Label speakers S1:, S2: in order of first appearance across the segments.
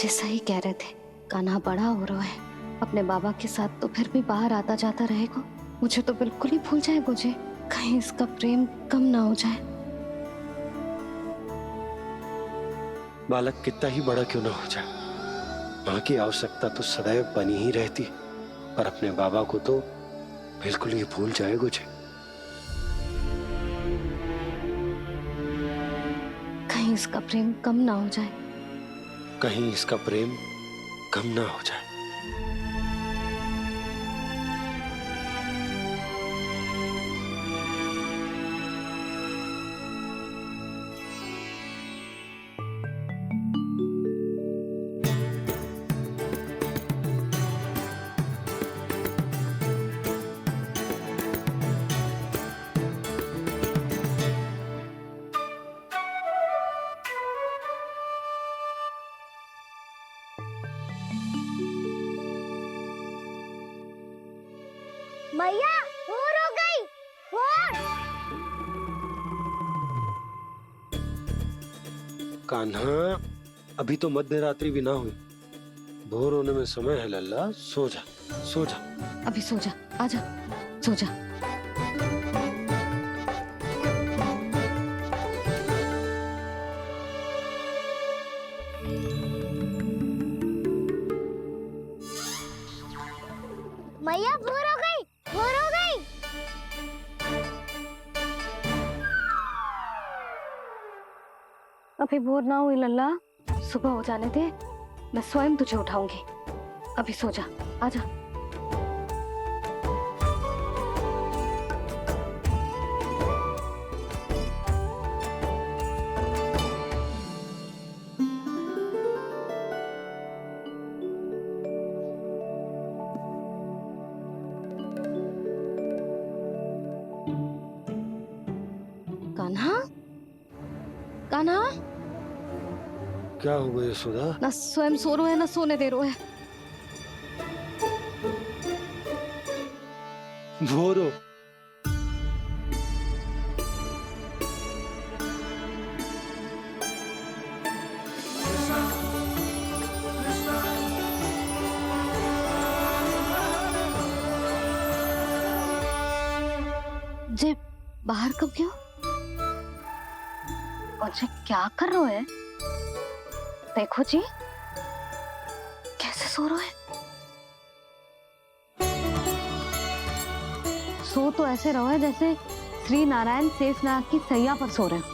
S1: जी सही कह रहे थे, कान्हा बड़ा हो रहा है, अपने बाबा के साथ तो फिर भी बाहर आता जाता रहेगा। मुझे तो बिल्कुल ही भूल जाए मुझे, कहीं इसका प्रेम कम ना हो जाए।
S2: बालक कितना ही बड़ा क्यों ना हो जाए, माँ की आवश्यकता तो सदैव बनी ही रहती, पर अपने बाबा को तो बिल्कुल ही भूल जाए मुझे।
S1: कहीं इसका प्रेम कम ना हो जाए,
S2: कहीं इसका प्रेम कम ना हो जाए।
S3: मैया भोर हो गई, भोर।
S2: कान्हा, अभी तो मध्य रात्रि भी ना हुई, भोर होने में समय है लल्ला, सो जा सो जा।
S1: अभी सो जा, आजा सो जा।
S3: मैया भोर हो गई, भोर हो गई।
S1: अभी भोर ना हुई लल्ला, सुबह हो जाने दे, मैं स्वयं तुझे उठाऊंगी। अभी सो जा, आजा। कान्हा, कान्हा,
S2: क्या हो गया यशोदा?
S1: ना स्वयं सो रहे है ना सोने दे रहे है।
S2: भोर हो।
S1: जे बाहर कब क्यों? और जे क्या कर रहे है? देखो जी, कैसे सो रहे है। सो तो ऐसे रहो है जैसे श्री नारायण शेषनाग की सैया पर सो रहे हो।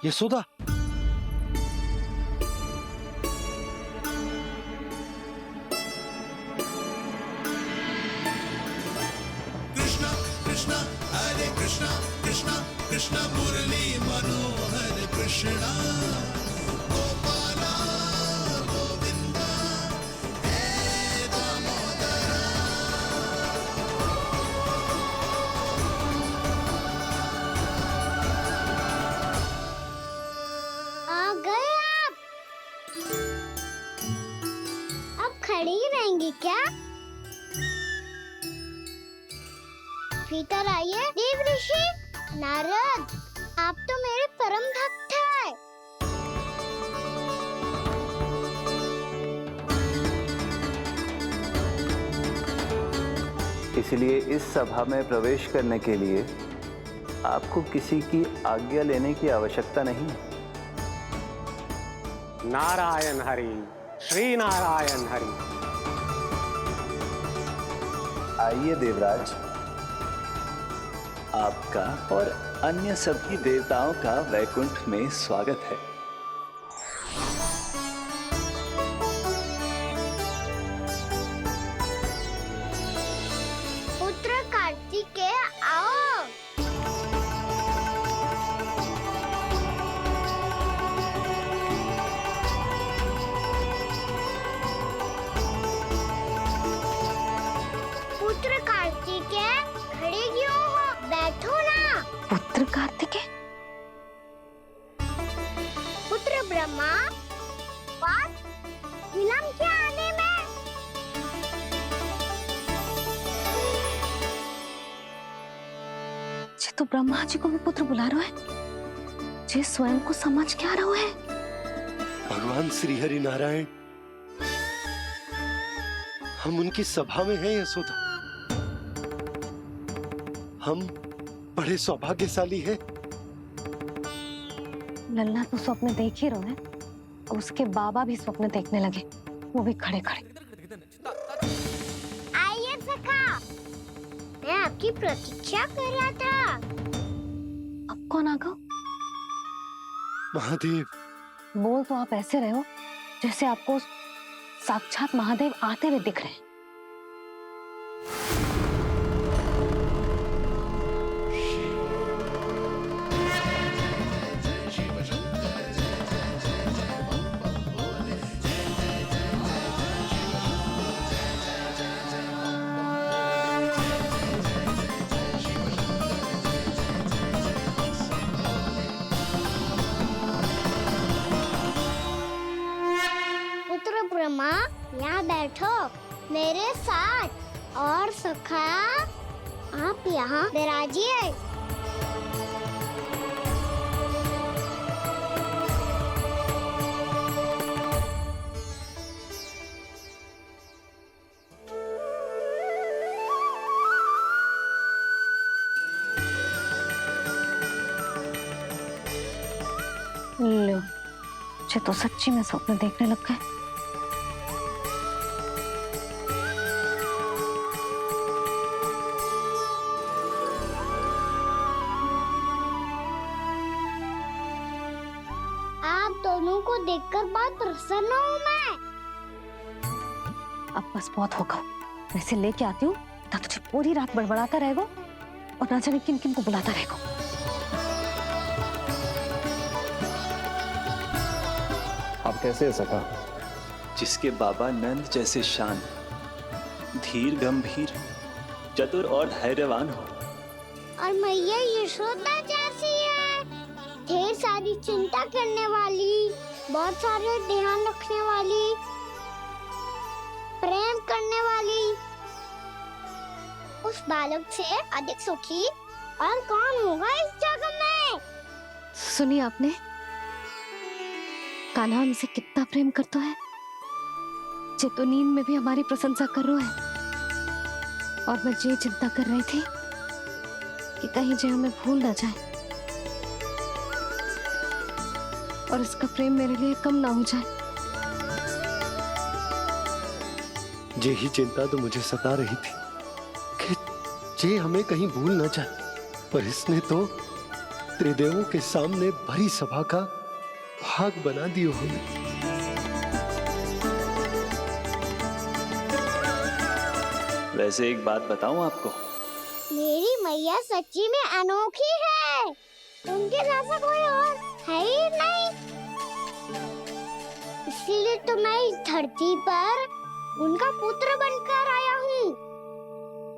S2: यशोदा,
S4: कृष्णा कृष्णा हरे कृष्णा कृष्णा कृष्णा मुरली मनोहर कृष्णा गोपाला गोविंदा हे दामोदरा।
S3: आ गए आप। अब खड़ी ही रहेंगी क्या? भीतर आइए देव ऋषि। नारद, आप तो मेरे परम भक्त हैं।
S5: इसलिए इस सभा में प्रवेश करने के लिए आपको किसी की आज्ञा लेने की आवश्यकता नहीं है।
S6: नारायण हरि, श्री नारायण हरि।
S5: आइए देवराज, आपका और अन्य सभी देवताओं का वैकुंठ में स्वागत है।
S3: पुत्र कार्तिकेय आओ। पुत्र कार्तिकेय खड़े क्यों हो? बैठो ना।
S1: पुत्र कार्तिकेय, तो ब्रह्मा जी को भी पुत्र बुला रहा है, जे स्वयं को समझ क्या रहा है।
S2: भगवान श्री हरि नारायण, हम उनकी सभा में हैं यशोदा। हम बड़े सौभाग्यशाली हैं।
S1: लल्ला तो स्वप्न देख ही रहे हैं, उसके बाबा भी स्वप्न देखने लगे, वो भी खड़े खड़े।
S3: आइए सखा, मैं आपकी प्रतीक्षा कर रहा था।
S1: अब कौन आ गया?
S2: महादेव।
S1: बोल तो आप ऐसे रहे हो जैसे आपको साक्षात महादेव आते हुए दिख रहे हैं।
S3: पुत्र ब्रह्मा, यहाँ बैठो मेरे साथ। और सखा, आप यहाँ विराजिए।
S1: लो, मुझे तो सच्ची में स्वप्न देखने लग गए।
S3: आप दोनों को देखकर बहुत प्रसन्न हूँ मैं।
S1: अब बस बहुत होगा, वैसे लेके आती हूँ ना, तुझे पूरी रात बड़बड़ाता रहेगा और ना जाने किन किन को बुलाता रहेगा।
S7: आप कैसे हैं सखा?
S5: जिसके बाबा नंद जैसे शांत, धीर गंभीर, चतुर और धैर्यवान हो।
S3: और मैया यशोदा जैसी है, ढेर सारी चिंता करने वाली, बहुत सारे ध्यान रखने वाली, प्रेम करने वाली। उस बालक से अधिक सुखी और कौन होगा इस जगत में?
S1: सुनिए आपने, कान्हा हमसे कितना प्रेम करता है, जे तो नींद में भी हमारी प्रशंसा कर रहा है। और मैं ये चिंता कर रही थी कि कहीं जे हमें भूल ना जाए और इसका प्रेम मेरे लिए कम ना हो जाए।
S2: यही चिंता तो मुझे सता रही थी कि जे हमें कहीं भूल ना जाए, पर इसने तो त्रिदेवों के सामने भरी सभा का भाग बना दियो हमें।
S5: वैसे एक बात बताऊं आपको,
S3: मेरी मैया सच्ची में अनोखी है, उनके जैसा कोई और है ही नहीं। इसलिए तो मैं इस धरती पर उनका पुत्र बनकर आया हूँ।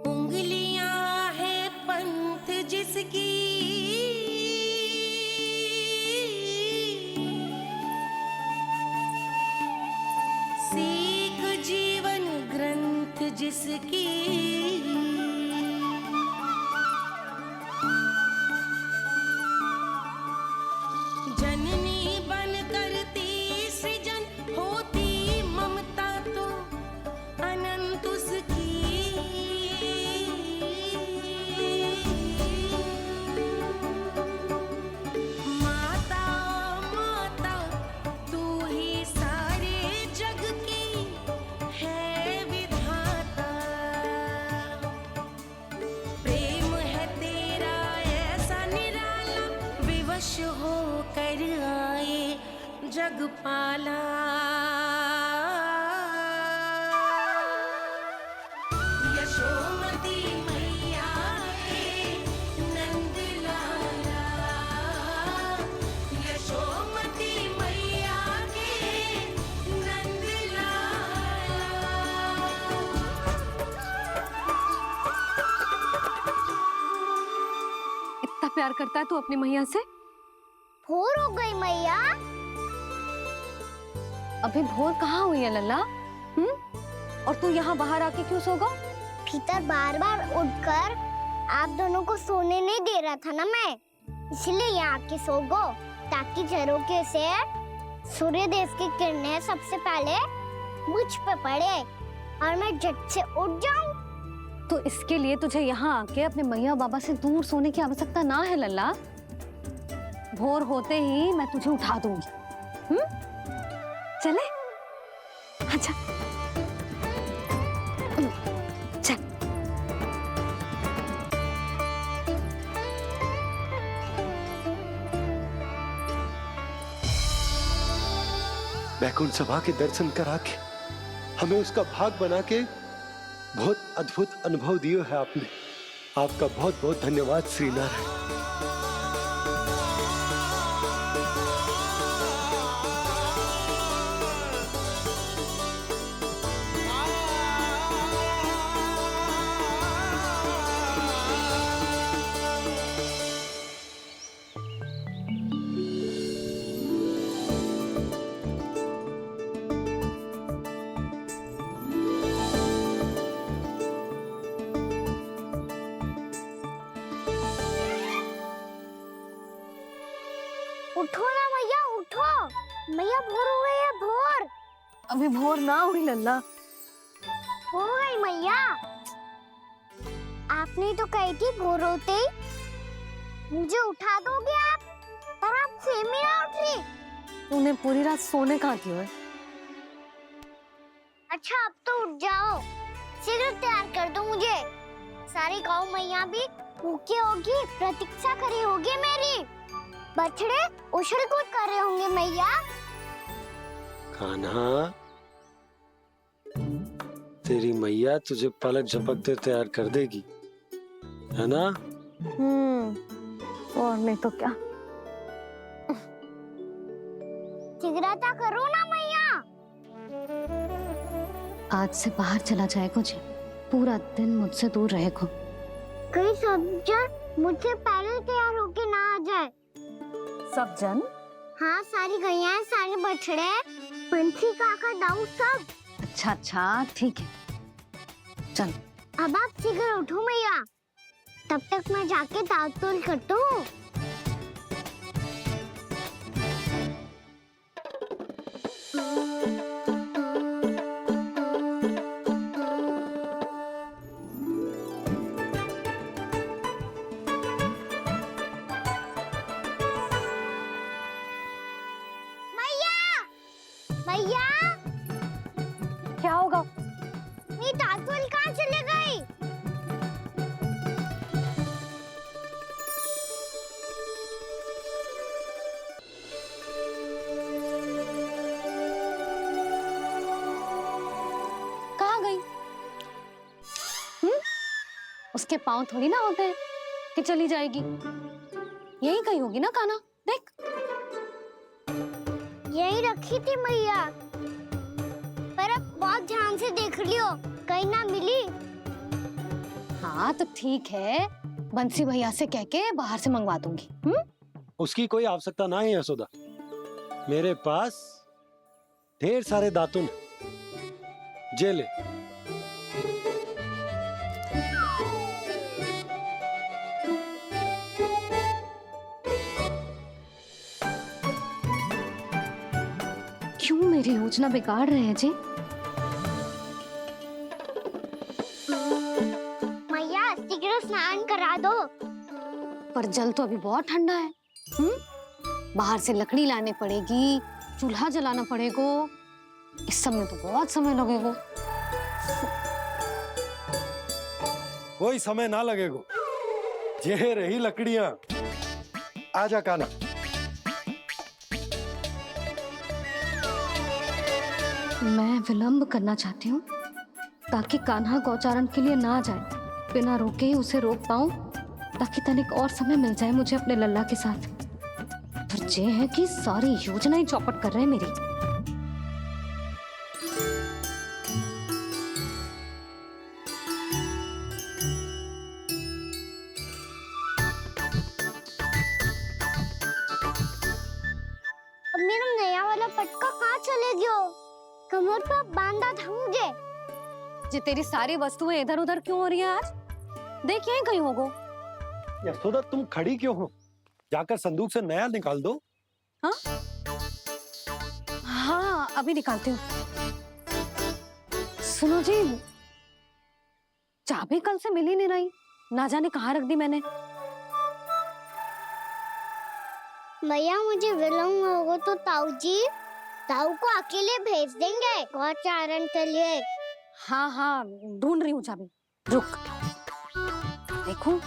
S8: उंगलियां है पंथ जिसकी, सीख जीवन ग्रंथ जिसकी, जननी बन करती सृजन होती ममता तो अनंत उसकी। माता माता तू ही सारे जग की है विधाता, प्रेम है तेरा ऐसा निराला, विवश हो कर आए जग पाला। यशोमती मैया के नंद लाला, यशोमती मैया के नंद लाला।
S1: इतना प्यार करता है तू अपनी मैया से?
S3: भोर हो गई मैया।
S1: अभी भोर कहाँ हुई है लल्ला? और तू यहाँ बाहर आके क्यों सो गया?
S3: भीतर बार बार उठकर आप दोनों को सोने नहीं दे रहा था ना मैं, इसलिए यहाँ आके सो गो, ताकि झरोके से सूर्य देव की किरणें सबसे पहले मुझ पे पड़े और मैं झट से उठ जाऊं।
S1: तो इसके लिए तुझे यहाँ आके अपने मैया बाबा से दूर सोने की आवश्यकता ना है लल्ला। भोर होते ही मैं तुझे उठा दूंगी। चले? अच्छा चल।
S2: बैकुंठ सभा के दर्शन करा के हमें उसका भाग बना के बहुत अद्भुत अनुभव दिए है आपने। आपका बहुत बहुत धन्यवाद श्री नारायण।
S3: उठो ना मैया, उठो। मैया भोर हो गई है, भोर
S1: अभी भोर ना हुई लल्ला।
S3: हो गई मैया। आपने तो कही थी भोर होते ही मुझे उठा दोगे आप, पर आप सेम ही ना उठी।
S1: तूने पूरी रात सोने कहाँ की है?
S3: अच्छा अब तो उठ जाओ, शीघ्र तैयार कर दो मुझे। सारी गाँव मैया भी भूखी होगी, प्रतीक्षा करी होगी मेरी। बछड़े उछल कूद कर रहे होंगे मैया।
S2: कान्हा, तेरी मैया तुझे पलक झपकते तैयार कर देगी, है ना?
S1: और नहीं तो क्या।
S3: शीघ्रता करो ना मैया।
S1: आज से बाहर चला जाएगा जी, पूरा दिन मुझसे दूर रहेगा।
S3: कहीं सब जन मुझसे पहले तैयार होके ना आ जाए।
S1: सब जन?
S3: हाँ, सारी गैया, सारे बछड़े, पंछी, काका, दाऊ सब।
S1: अच्छा अच्छा ठीक है, चल।
S3: अब आप शीघ्र उठो मैया, तब तक मैं जाके ताल-तोल करता हूँ। मैया,
S1: क्या होगा?
S3: मेरी ताल-तोल कहाँ चले गई?
S1: कहाँ गई? उसके पाँव थोड़ी ना होते हैं कि चली जाएगी। यही कहीं होगी ना कान्हा, देख।
S3: यही रखी थी मैया, पर अब बहुत ध्यान से देख लियो, कहीं ना मिली।
S1: हाँ तो ठीक है, बंसी भैया से कह के बाहर से मंगवा दूंगी।
S2: उसकी कोई आवश्यकता ना है यशोदा, मेरे पास ढेर सारे दातुन हैं। जे ले।
S1: क्यों मेरी योजना बिगाड़ रहे हैं जी?
S3: मैया शीघ्र स्नान करा दो।
S1: पर जल तो अभी बहुत ठंडा है। बाहर से लकड़ी लानी पड़ेगी, चूल्हा जलाना पड़ेगा। इस सब में तो बहुत समय लगेगा।
S2: कोई समय ना लगेगा, ये रही लकड़ियां। आजा कान्हा।
S1: मैं विलंब करना चाहती हूँ ताकि कान्हा गौचारण के लिए ना जाए। बिना रोके ही उसे रोक पाऊं, ताकि तनिक और समय मिल जाए मुझे अपने लल्ला के साथ। पर ये है कि सारी योजना ही चौपट कर रहे हैं मेरी।
S3: अब मेरा नया वाला पटका कहाँ चले गयो? कमर पर बांधा था मुझे।
S1: ये तेरी सारी वस्तुएं इधर उधर क्यों हो रही है आज? देख यहीं कहीं होगो।
S2: यशोदा तुम खड़ी क्यों हो? जाकर संदूक से नया निकाल दो।
S1: हाँ अभी निकालती हूँ। सुनो जी, चाबी कल से मिल ही नहीं रही, ना जाने कहाँ रख दी मैंने।
S3: भैया मुझे विलम्ब होगा तो ताऊ को अकेले भेज देंगे गौचारण के लिए।
S1: हाँ हाँ ढूंढ रही हूँ चाबी, रुक। देखो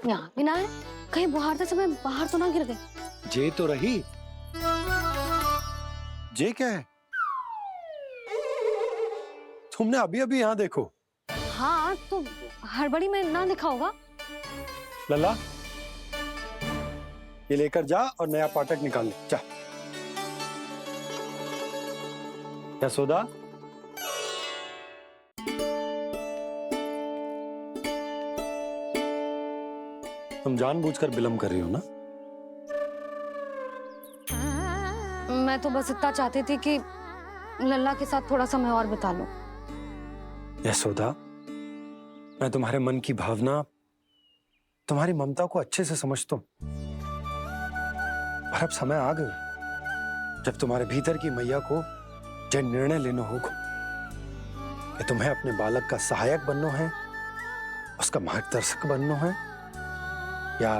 S1: यहाँ भी ना है, कहीं बुहारते समय बाहर तो ना गिर गए।
S2: जे तो रही। जे क्या है? तुमने अभी अभी यहाँ देखो।
S1: हाँ तो हड़बड़ी में ना लिखा होगा।
S2: लल्ला ये लेकर जा और नया पाठक निकाल ले जा। यशोदा तुम जानबूझकर विलम्ब कर रही हो ना?
S1: मैं तो बस इतना चाहती थी कि लल्ला के साथ थोड़ा समय और बिता लूं।
S2: यशोदा मैं तुम्हारे मन की भावना, तुम्हारी ममता को अच्छे से समझता हूं, पर अब समय आ गया जब तुम्हारे भीतर की मैया को यह निर्णय लेना होगा कि तुम्हें अपने बालक का सहायक बनना है, उसका मार्गदर्शक बनना है, या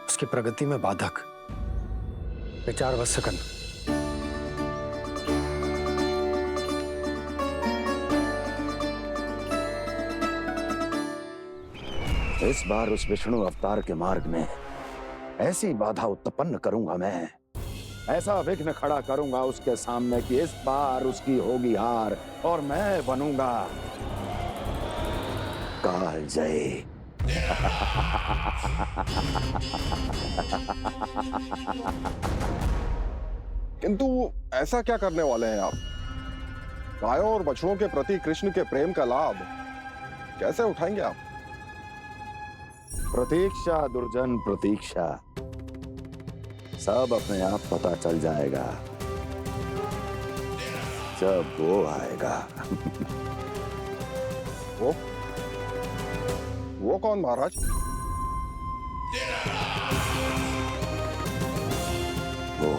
S2: उसकी प्रगति में बाधक। विचार अवश्य करना।
S7: इस बार उस विष्णु अवतार के मार्ग में ऐसी बाधा उत्पन्न करूंगा मैं, ऐसा विघ्न खड़ा करूंगा उसके सामने कि इस बार उसकी होगी हार और मैं बनूंगा कालजयी।
S9: किंतु ऐसा क्या करने वाले हैं आप? गायों और बछड़ों के प्रति कृष्ण के प्रेम का लाभ कैसे उठाएंगे आप?
S7: प्रतीक्षा दुर्जन प्रतीक्षा, सब अपने आप पता चल जाएगा जब वो आएगा।
S9: वो कौन महाराज?
S7: वो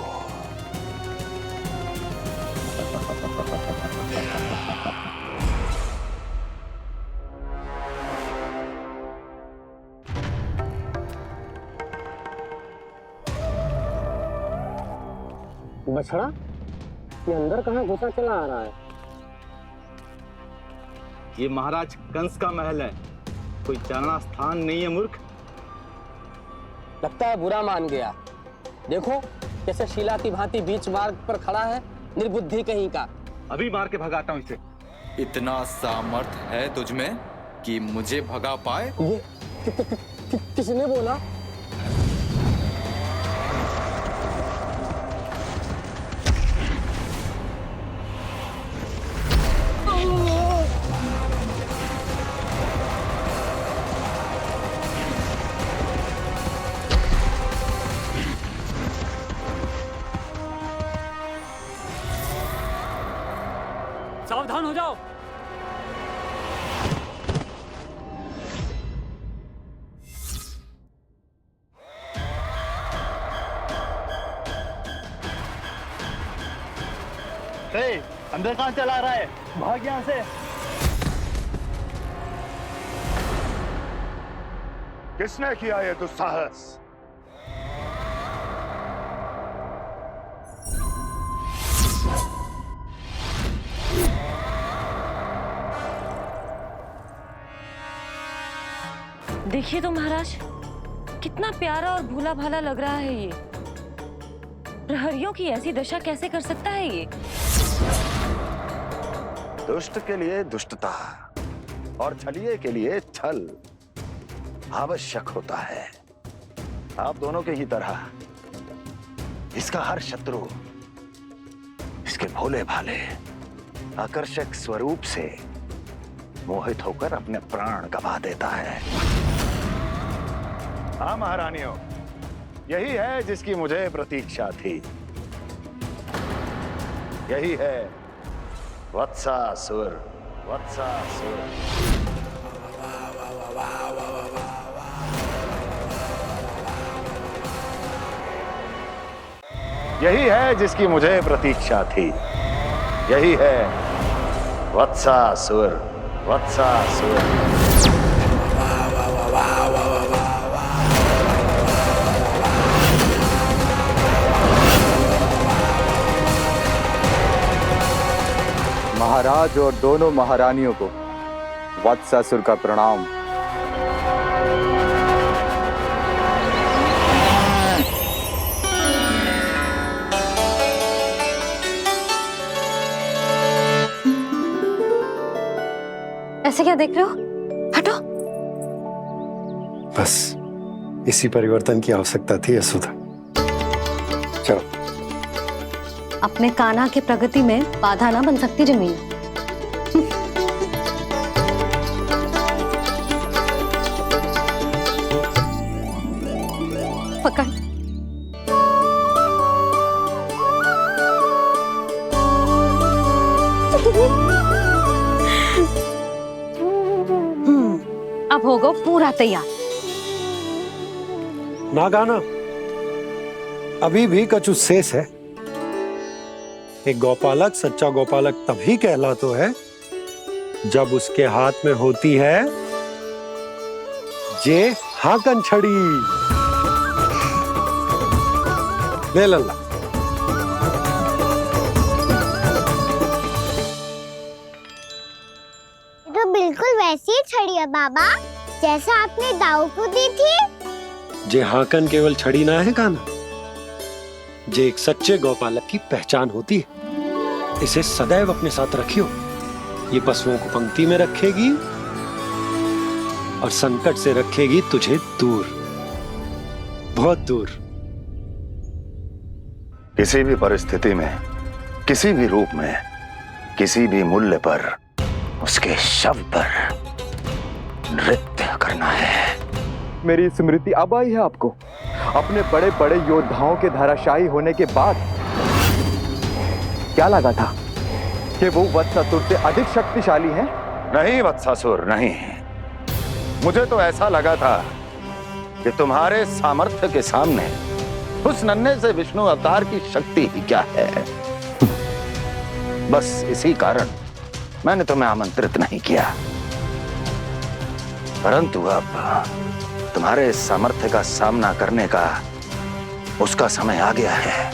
S6: बछड़ा, ये अंदर कहाँ घुसा चला आ रहा है?
S10: ये महाराज कंस का महल है, कोई चारणा स्थान नहीं है मूर्ख।
S6: लगता है बुरा मान गया। देखो कैसे शीला की भांति बीच मार्ग पर खड़ा है, निर्बुद्धि कहीं का।
S10: अभी मार के भगाता हूँ इसे।
S11: इतना सामर्थ है तुझमें कि मुझे भगा पाए?
S6: ये किसने बोला?
S10: सावधान हो जाओ। अंदर कहाँ चला रहा है? भाग यहाँ से।
S9: किसने किया ये दुस्साहस?
S12: देखिए तो महाराज, कितना प्यारा और भोला भाला लग रहा है ये। प्रहरियों की ऐसी दशा कैसे कर सकता है ये?
S7: दुष्ट के लिए दुष्टता और छलिए के लिए छल आवश्यक होता है। आप दोनों के ही तरह इसका हर शत्रु इसके भोले भाले आकर्षक स्वरूप से मोहित होकर अपने प्राण गंवा देता है। हाँ महारानियों, यही है जिसकी मुझे प्रतीक्षा थी। यही है वत्सासुर, वत्सासुर। यही है जिसकी मुझे प्रतीक्षा थी। यही है वत्सासुर, वत्सासुर।
S11: महाराज और दोनों महारानियों को वत्सासुर का प्रणाम।
S1: ऐसे क्या देख रहे हो? हटो।
S2: बस इसी परिवर्तन की आवश्यकता थी यशोदा। चलो।
S1: अपने कान्हा के प्रगति में बाधा ना बन सकती जमीन। पकड़। अब होगा पूरा तैयार।
S2: ना गाना, अभी भी कछु शेष है। एक गौपालक सच्चा गौपालक तभी कहलाता है जब उसके हाथ में होती है जे हाकन छड़ी। ले लल्ला।
S3: तो बिल्कुल वैसी ही छड़ी है बाबा जैसा आपने दाऊ को दी थी।
S2: जे हाकन केवल छड़ी ना है कान्हा, जे एक सच्चे गौपालक की पहचान होती है। इसे सदैव अपने साथ रखियो। ये पशुओं को पंक्ति में रखेगी और संकट से रखेगी तुझे दूर, बहुत दूर।
S7: किसी भी परिस्थिति में, किसी भी रूप में, किसी भी मूल्य पर उसके शव पर नृत्य करना है।
S11: मेरी स्मृति अब आई है आपको? अपने बड़े बड़े योद्धाओं के धराशायी होने के बाद क्या लगा था कि वो वत्सासुर से अधिक शक्तिशाली हैं?
S7: नहीं वत्सासुर, नहीं। मुझे तो ऐसा लगा था कि तुम्हारे सामर्थ्य के सामने उस नन्हे से विष्णु अवतार की शक्ति ही क्या है। बस इसी कारण मैंने तुम्हें आमंत्रित नहीं किया। परंतु अब तुम्हारे सामर्थ्य का सामना करने का उसका समय आ गया है।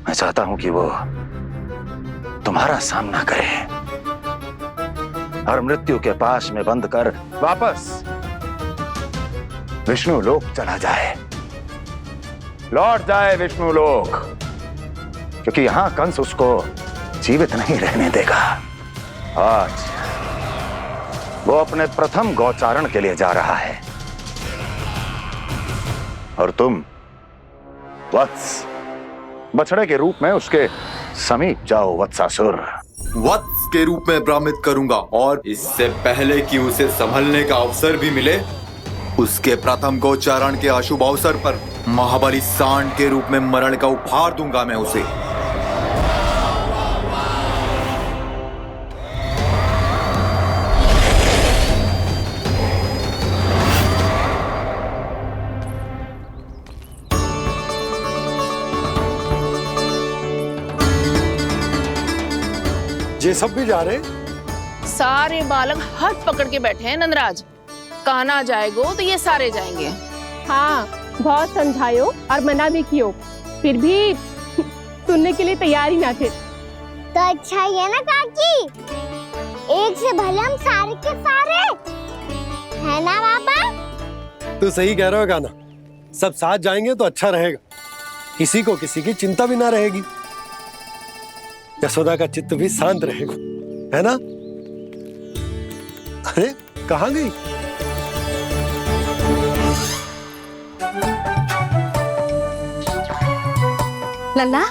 S7: मैं चाहता हूं कि वो तुम्हारा सामना करे और मृत्यु के पास में बंद कर वापस विष्णु लोक चला जाए, लौट जाए विष्णु लोक, क्योंकि यहां कंस उसको जीवित नहीं रहने देगा। आज वो अपने प्रथम गौचारण के लिए जा रहा है और तुम वत्स बछड़े के रूप में उसके समीप जाओ वत्सासुर।
S11: वत्स के रूप में भ्रमित करूंगा और इससे पहले कि उसे संभलने का अवसर भी मिले, उसके प्रथम गोचारण के अशुभ अवसर पर महाबली सांड के रूप में मरण का उपहार दूंगा मैं उसे।
S2: ये सब भी जा रहे?
S13: सारे बालक हाथ पकड़ के बैठे हैं नंदराज। कान्हा जाएगो तो ये सारे जाएंगे।
S14: हाँ, बहुत समझायो और मना भी कियो, फिर भी सुनने के लिए तैयार ही ना थे।
S3: तो अच्छा ही है ना काकी, एक से भले हम सारे के सारे, है ना बाबा?
S2: तू सही कह रहा हो गाना, सब साथ जाएंगे तो अच्छा रहेगा, किसी को किसी की चिंता भी ना रहेगी, यशोदा का चित्त भी शांत रहेगा, है ना? अरे कहाँ गई?
S1: लल्ला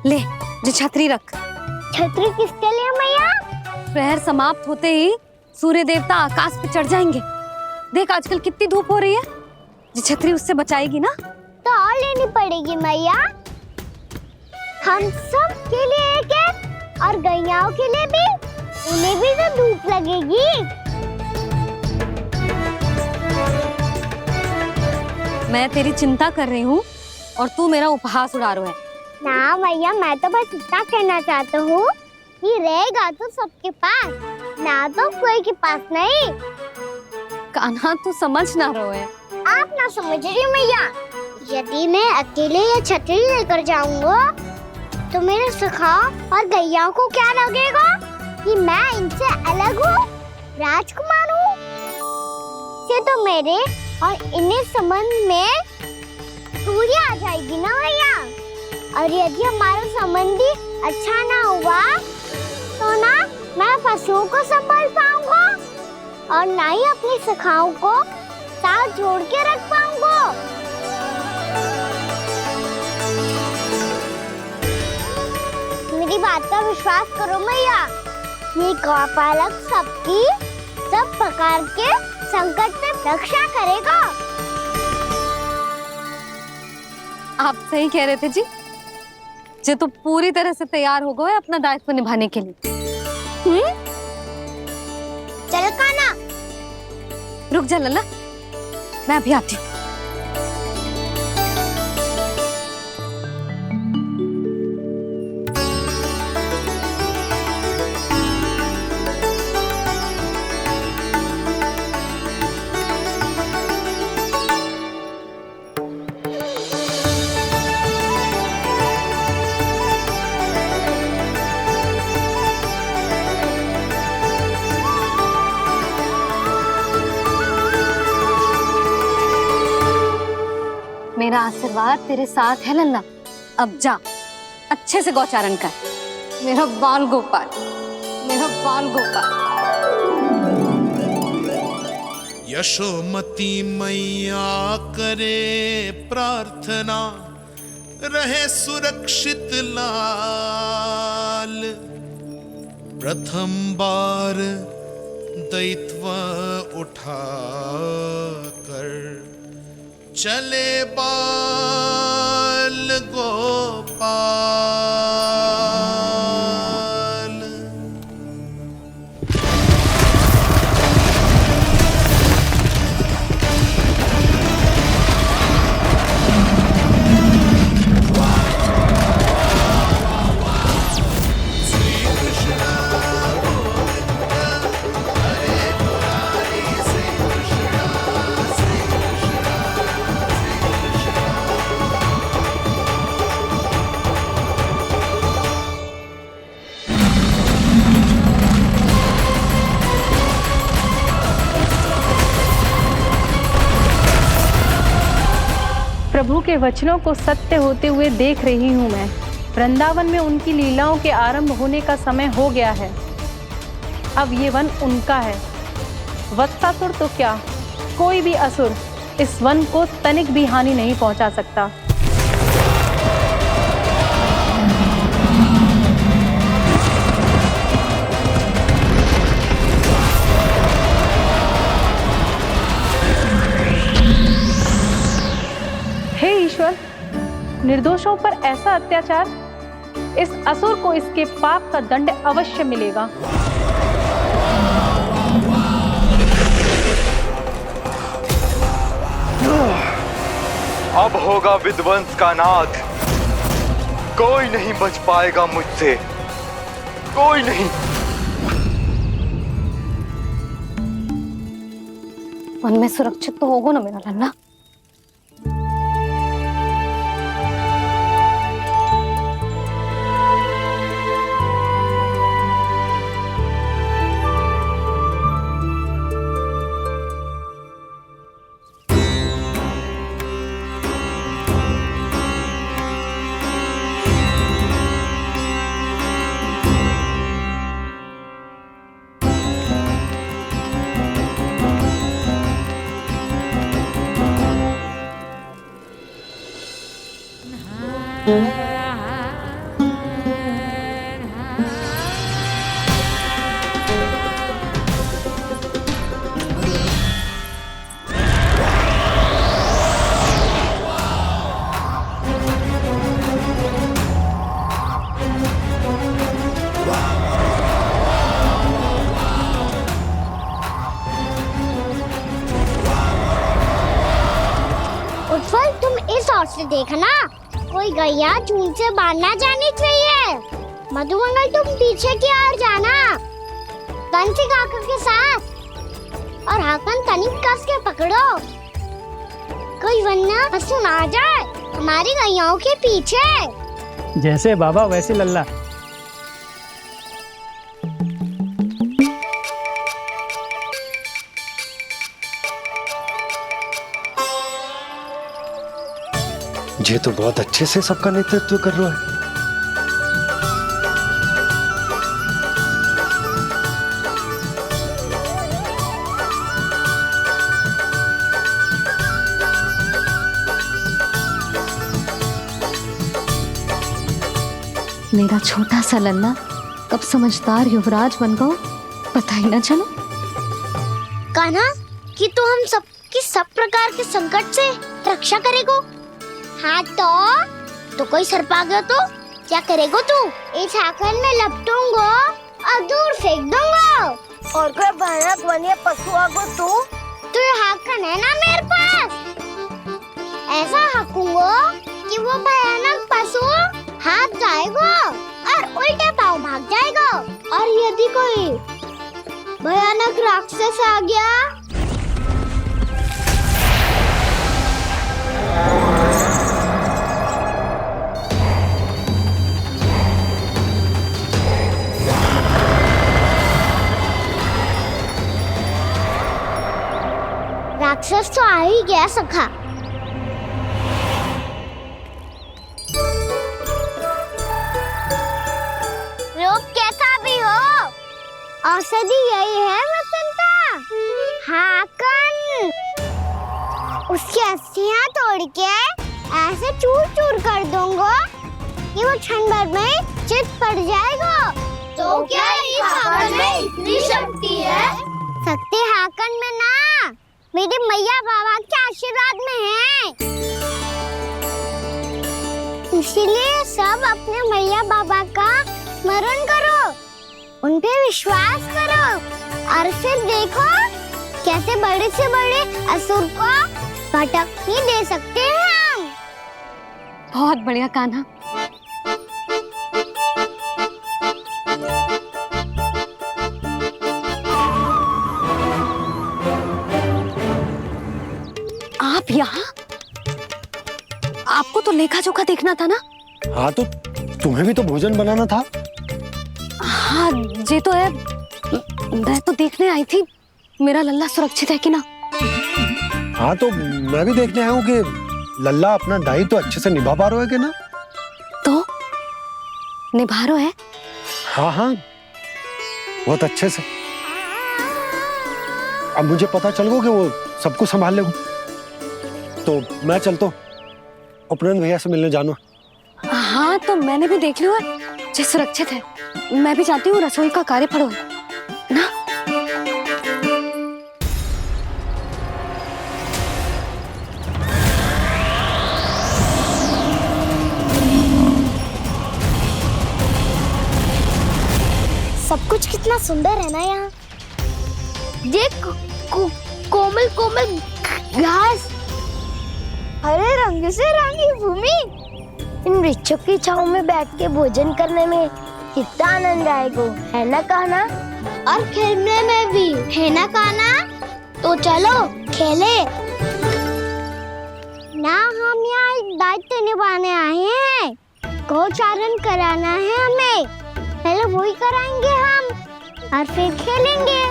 S1: ले, जो छतरी रख।
S3: छतरी किसके लिए मैया?
S1: प्रहर समाप्त होते ही सूर्य देवता आकाश पे चढ़ जाएंगे। देख आजकल कितनी धूप हो रही है, जो छतरी उससे बचाएगी ना।
S3: तो और लेनी पड़ेगी मैया। हम सब के लिए एक है और गैयाओं के लिए भी, उन्हें भी तो धूप लगेगी।
S1: मैं तेरी चिंता कर रही हूँ और तू मेरा उपहास उड़ा रहा है।
S3: ना भैया, मैं तो बस इतना कहना चाहता हूँ कि रहेगा तो सबके पास, ना तो कोई के पास नहीं।
S1: कान्हा तू समझ ना रहो है।
S3: आप ना समझ रही भैया, यदि मैं अकेले ये छतरी लेकर जाऊंगा तो मेरे सखा और गैया को क्या लगेगा कि मैं इनसे अलग हूँ, राजकुमार हूँ। ये तो मेरे और इन्हें संबंध में दूरी आ जाएगी ना भैया। और यदि हमारा संबंध ही अच्छा ना हुआ तो ना मैं पशुओं को संभाल पाऊंगा और ना ही अपनी सखाओं को साथ जोड़ के रख पाऊंगा। मेरी बात का विश्वास करो भैया, ये गौपालक सबकी सब प्रकार के संकट से रक्षा करेगा।
S1: आप सही कह रहे थे जी। जे तो पूरी तरह से तैयार हो गए अपना दायित्व निभाने के लिए।
S3: चल कान्हा।
S1: रुक जा लल्ला, मैं अभी आती हूँ। मेरा आशीर्वाद तेरे साथ है लल्ला। अब जा, अच्छे से गौचारण कर। मेरा बाल गोपाल, मेरा बाल गोपाल।
S4: यशोमती मैया करे प्रार्थना, रहे सुरक्षित लाल। प्रथम बार दैत्व उठा कर चले बाल गोपाल।
S14: प्रभु के वचनों को सत्य होते हुए देख रही हूँ मैं। वृंदावन में उनकी लीलाओं के आरंभ होने का समय हो गया है। अब ये वन उनका है। वत्सासुर तो क्या, कोई भी असुर इस वन को तनिक भी हानि नहीं पहुंचा सकता। हे ईश्वर, निर्दोषों पर ऐसा अत्याचार, इस असुर को इसके पाप का दंड अवश्य मिलेगा।
S11: अब होगा विध्वंस का नाद। कोई नहीं बच पाएगा मुझसे, कोई नहीं।
S1: वन में सुरक्षित तो होगा ना मेरा लल्ला।
S3: गौर से देखना, कोई गैया चून से बाहर ना जानी चाहिए। मधुमंगल तुम पीछे की ओर जाना, कंसी काका के साथ, और हाकन तनिक कस के पकड़ो, कोई वरना पशु ना जाए हमारी गैयाओं के पीछे।
S15: जैसे बाबा वैसे लल्ला।
S2: ये तो बहुत अच्छे से सबका नेतृत्व कर रहा है।
S1: मेरा छोटा सा लल्ला कब समझदार युवराज बन गो पता ही ना चलो।
S3: कान्हा, कि तू हम सब की सब प्रकार के संकट से रक्षा करेगो। हाँ तो कोई सर्प आ गया तो क्या करेगो तू? इस हाकन में लपटूंगा और दूर फेंक दूंगा। और कोई भयानक वन्य पशु आगो तो ये हाकन है ना मेरे पास, ऐसा हाकूंगा कि वो भयानक पशु हाथ जाएगा और उल्टे पाँव भाग जाएगा। और यदि कोई भयानक राक्षस आ गया राक्षस तो आ ही गया सखा। रोग कैसा भी हो, औषधि यही है वसंता। हाकन उसकी अस्थियां तोड़ के ऐसे चूर चूर कर दूंगा कि वो क्षण भर में चित पड़ जाएगा। तो क्या इस हाकन में इतनी शक्ति है? शक्ति हाकन में ना, मेरी मैया बाबा के आशीर्वाद में है। इसीलिए सब अपने मैया बाबा का स्मरण करो, उन पे विश्वास करो और फिर देखो कैसे बड़े से बड़े असुर को भटक ही दे सकते हैं हम।
S1: बहुत बढ़िया कान्हा। आप यहाँ? आपको तो लेखा जोखा देखना था ना?
S2: हाँ तो तुम्हें भी तो भोजन बनाना था।
S1: हाँ ये तो है, मैं तो देखने आई थी मेरा लल्ला सुरक्षित है कि ना।
S2: हाँ तो मैं भी देखने आया हूँ कि लल्ला अपना दायित्व तो अच्छे से निभा पा रहा है कि ना।
S1: तो निभा रहा है?
S2: हाँ हाँ बहुत अच्छे से। अब मुझे पता चल गया कि वो सबको संभाल लेगा, तो मैं चलता हूँ, उपनंद भैया से मिलने जाना।
S1: हाँ तो मैंने भी देख लिया जो सुरक्षित है। मैं भी चाहती हूँ रसोई का कार्य पड़ो ना।
S3: सब कुछ कितना सुंदर है ना यहाँ। देख कोमल कोमल घास, हरे रंग से रंगी भूमि, इन वृक्षों की छांव में बैठ के भोजन करने में कितना आनंद आएगा, है ना कान्हा? और खेलने में भी, है ना कान्हा? तो चलो खेले ना। हम यहाँ एक दायित्व निभाने आए हैं, गोचारण कराना है हमें। पहले वही कराएंगे हम और फिर खेलेंगे।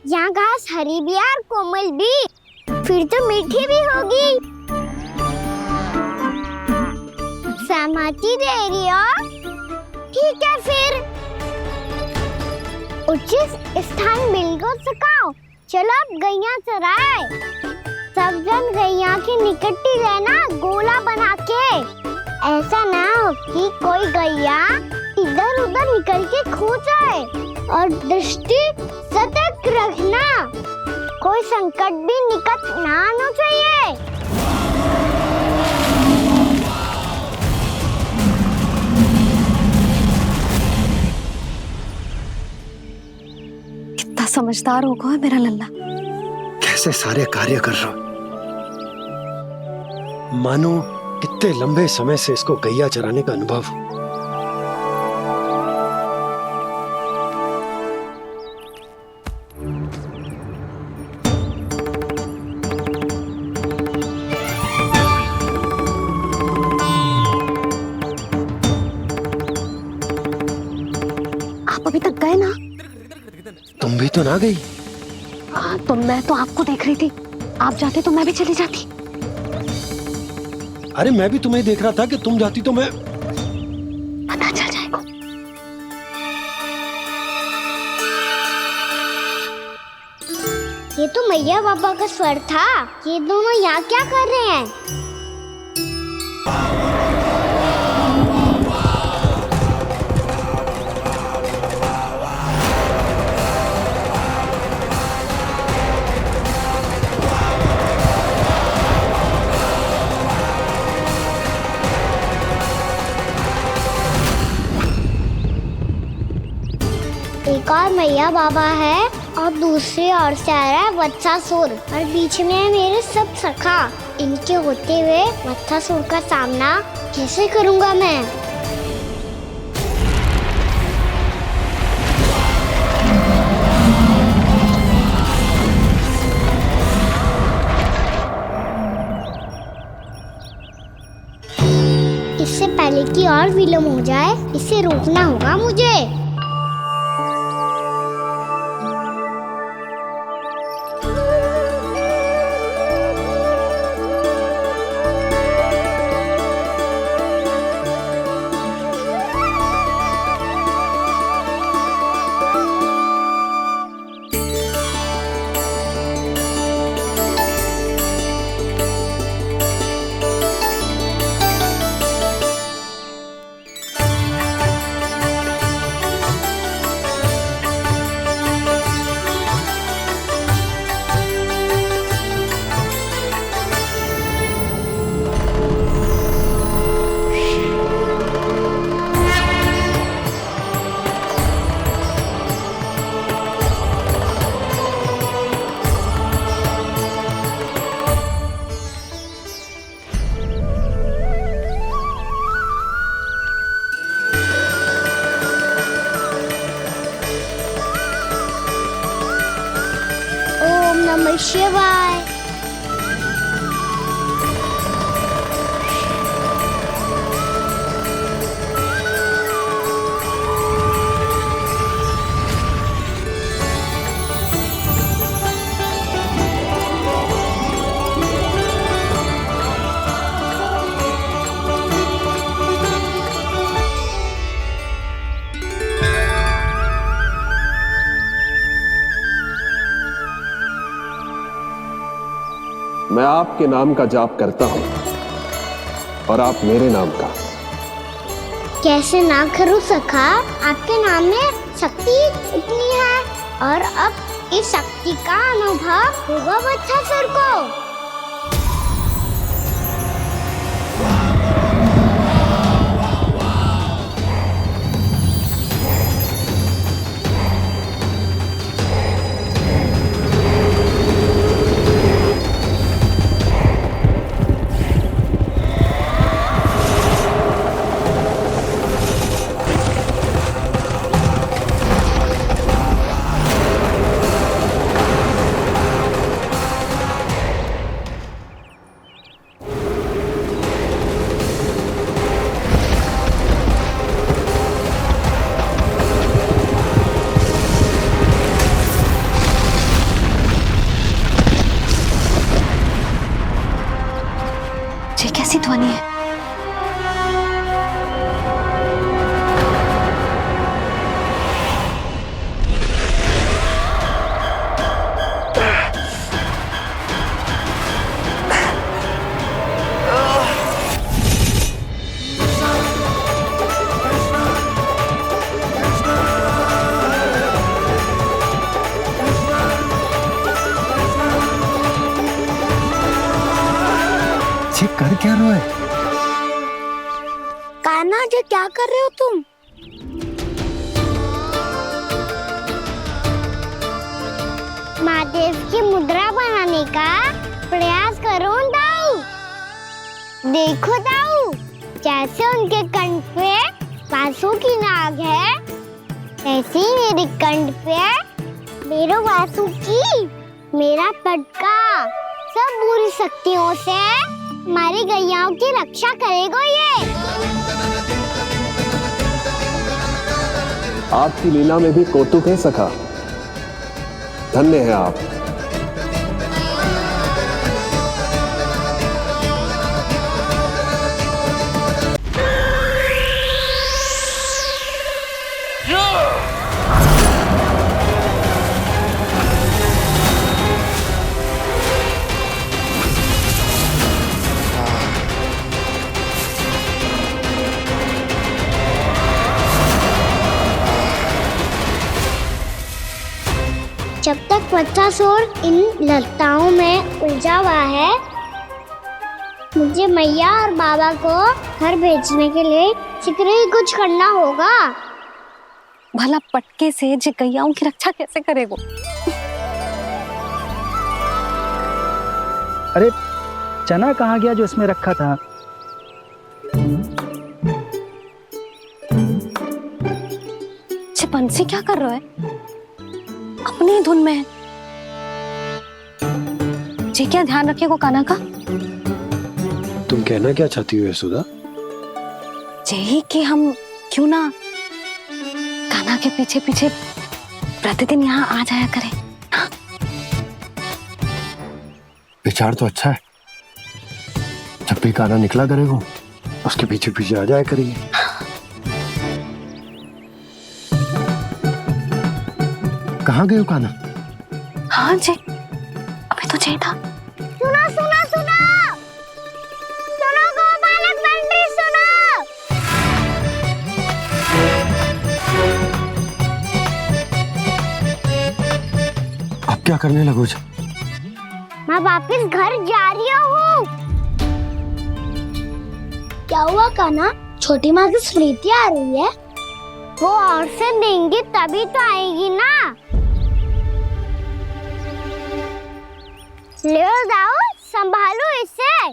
S3: यहाँ घास हरी भी और कोमल भी, फिर तो मीठी भी होगी। सहमति दे रही हो? ठीक है फिर उचित स्थान बिल्कुल सुखाओ। चलो अब गैया चराए। सब जन गैया के निकट ही रहना, गोला बना के। ऐसा ना हो कि कोई गैया टिक इधर उधर निकल के खो जाए। और दृष्टि सतर्क रखना, कोई संकट भी निकट ना आना चाहिए।
S1: कितना समझदार होगा है मेरा लल्ला।
S2: कैसे सारे कार्य कर रहा, मानो कितने लंबे समय से इसको गैया चराने का अनुभव हो।
S1: आप अभी तक गए ना?
S2: तुम भी तो ना गई।
S1: हाँ, तो मैं तो आपको देख रही थी, आप जाते तो मैं भी चली जाती।
S2: अरे मैं भी तुम्हें देख रहा था कि तुम जाती तो मैं।
S1: पता चल जाएगा।
S3: ये तो मैया बाबा का स्वर था। ये दोनों यहाँ क्या कर रहे हैं? एक और मैया बाबा है और दूसरी ओर से आ रहा है वत्सासुर और बीच में है मेरे सब सखा। इनके होते हुए वत्सासुर का सामना कैसे करूंगा मैं? इससे पहले कि और विलम्ब हो जाए, इसे रोकना होगा मुझे। नमः शिवाय।
S9: मैं आपके नाम का जाप करता हूं और आप मेरे नाम का।
S3: कैसे ना करूं सखा, आपके नाम में शक्ति इतनी है और अब इस शक्ति का अनुभव होगा वत्सासुर को।
S2: जी कर क्या रहे हो?
S3: कान्हा जी क्या कर रहे हो तुम? महादेव की मुद्रा बनाने का प्रयास करो दाऊ। देखो दाऊ, जैसे उनके कंठ पे वासु की नाग है, ऐसे ही मेरे कंठ पे मेरो वासु की मेरा पटका सब बुरी शक्तियों से हमारी गैयाओं की रक्षा करेगा ये।
S9: आपकी लीला में भी कौतुक है सखा। धन्य है आप।
S3: जब तक वत्सासुर इन लताओं में उलझा हुआ है, मुझे मैया और बाबा को घर भेजने के लिए शीघ्र ही कुछ करना होगा।
S1: भला पटके से जे गैयाओं की रक्षा कैसे करेगो?
S10: अरे चना कहाँ गया जो इसमें रखा था?
S1: बंसी क्या कर रहा है? अपनी धुन में है। जी क्या ध्यान रखिएगा कान्हा का।
S2: तुम कहना क्या चाहती हो यशोदा?
S1: यही कि हम क्यों ना कान्हा के पीछे पीछे प्रतिदिन यहाँ आ जाया करें। हाँ?
S2: विचार तो अच्छा है। जब भी कान्हा निकला करेगा उसके पीछे पीछे आ जाया करेंगे। कहाँ गए हो कान्हा?
S1: हाँ जी, अभी तो चाहिए था।
S3: सुनो सुनो सुनो सुनो गोपालक बंटी सुनो।
S2: अब क्या करने लगो?
S3: मैं वापस घर जा रही हूँ। क्या हुआ कान्हा? छोटी माँ की स्मृति आ रही है। वो और से देंगी तभी तो आएगी ना। ले जाओ, संभालो इसे।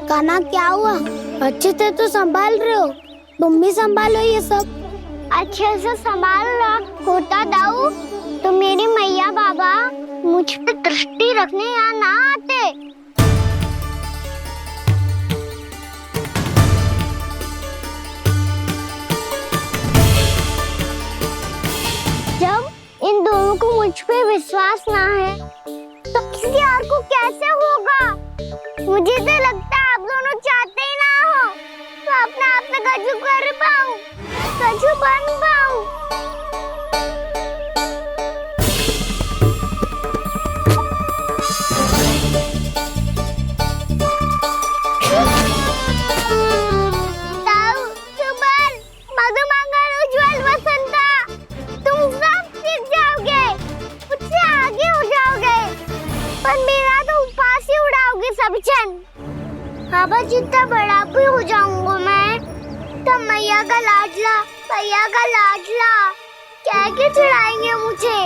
S3: कान्हा क्या हुआ? अच्छे से तो संभाल रहे हो, तुम भी संभालो ये सब। अच्छे से संभाल रहा होता दाऊ तो मेरी मैया बाबा मुझ पे दृष्टि रखने यहाँ ना आते। जब इन दोनों को मुझ पे विश्वास ना है तो किसी और को कैसे होगा? मुझे तो लगता है आप दोनों चाहते ही ना हो तो अपने आप से गजू कर पाऊं, गजू बन पाऊं। बाबा जितना बड़ा भी हो जाऊंगा मैं तो मैया का लाडला कह के चढ़ाएंगे मुझे।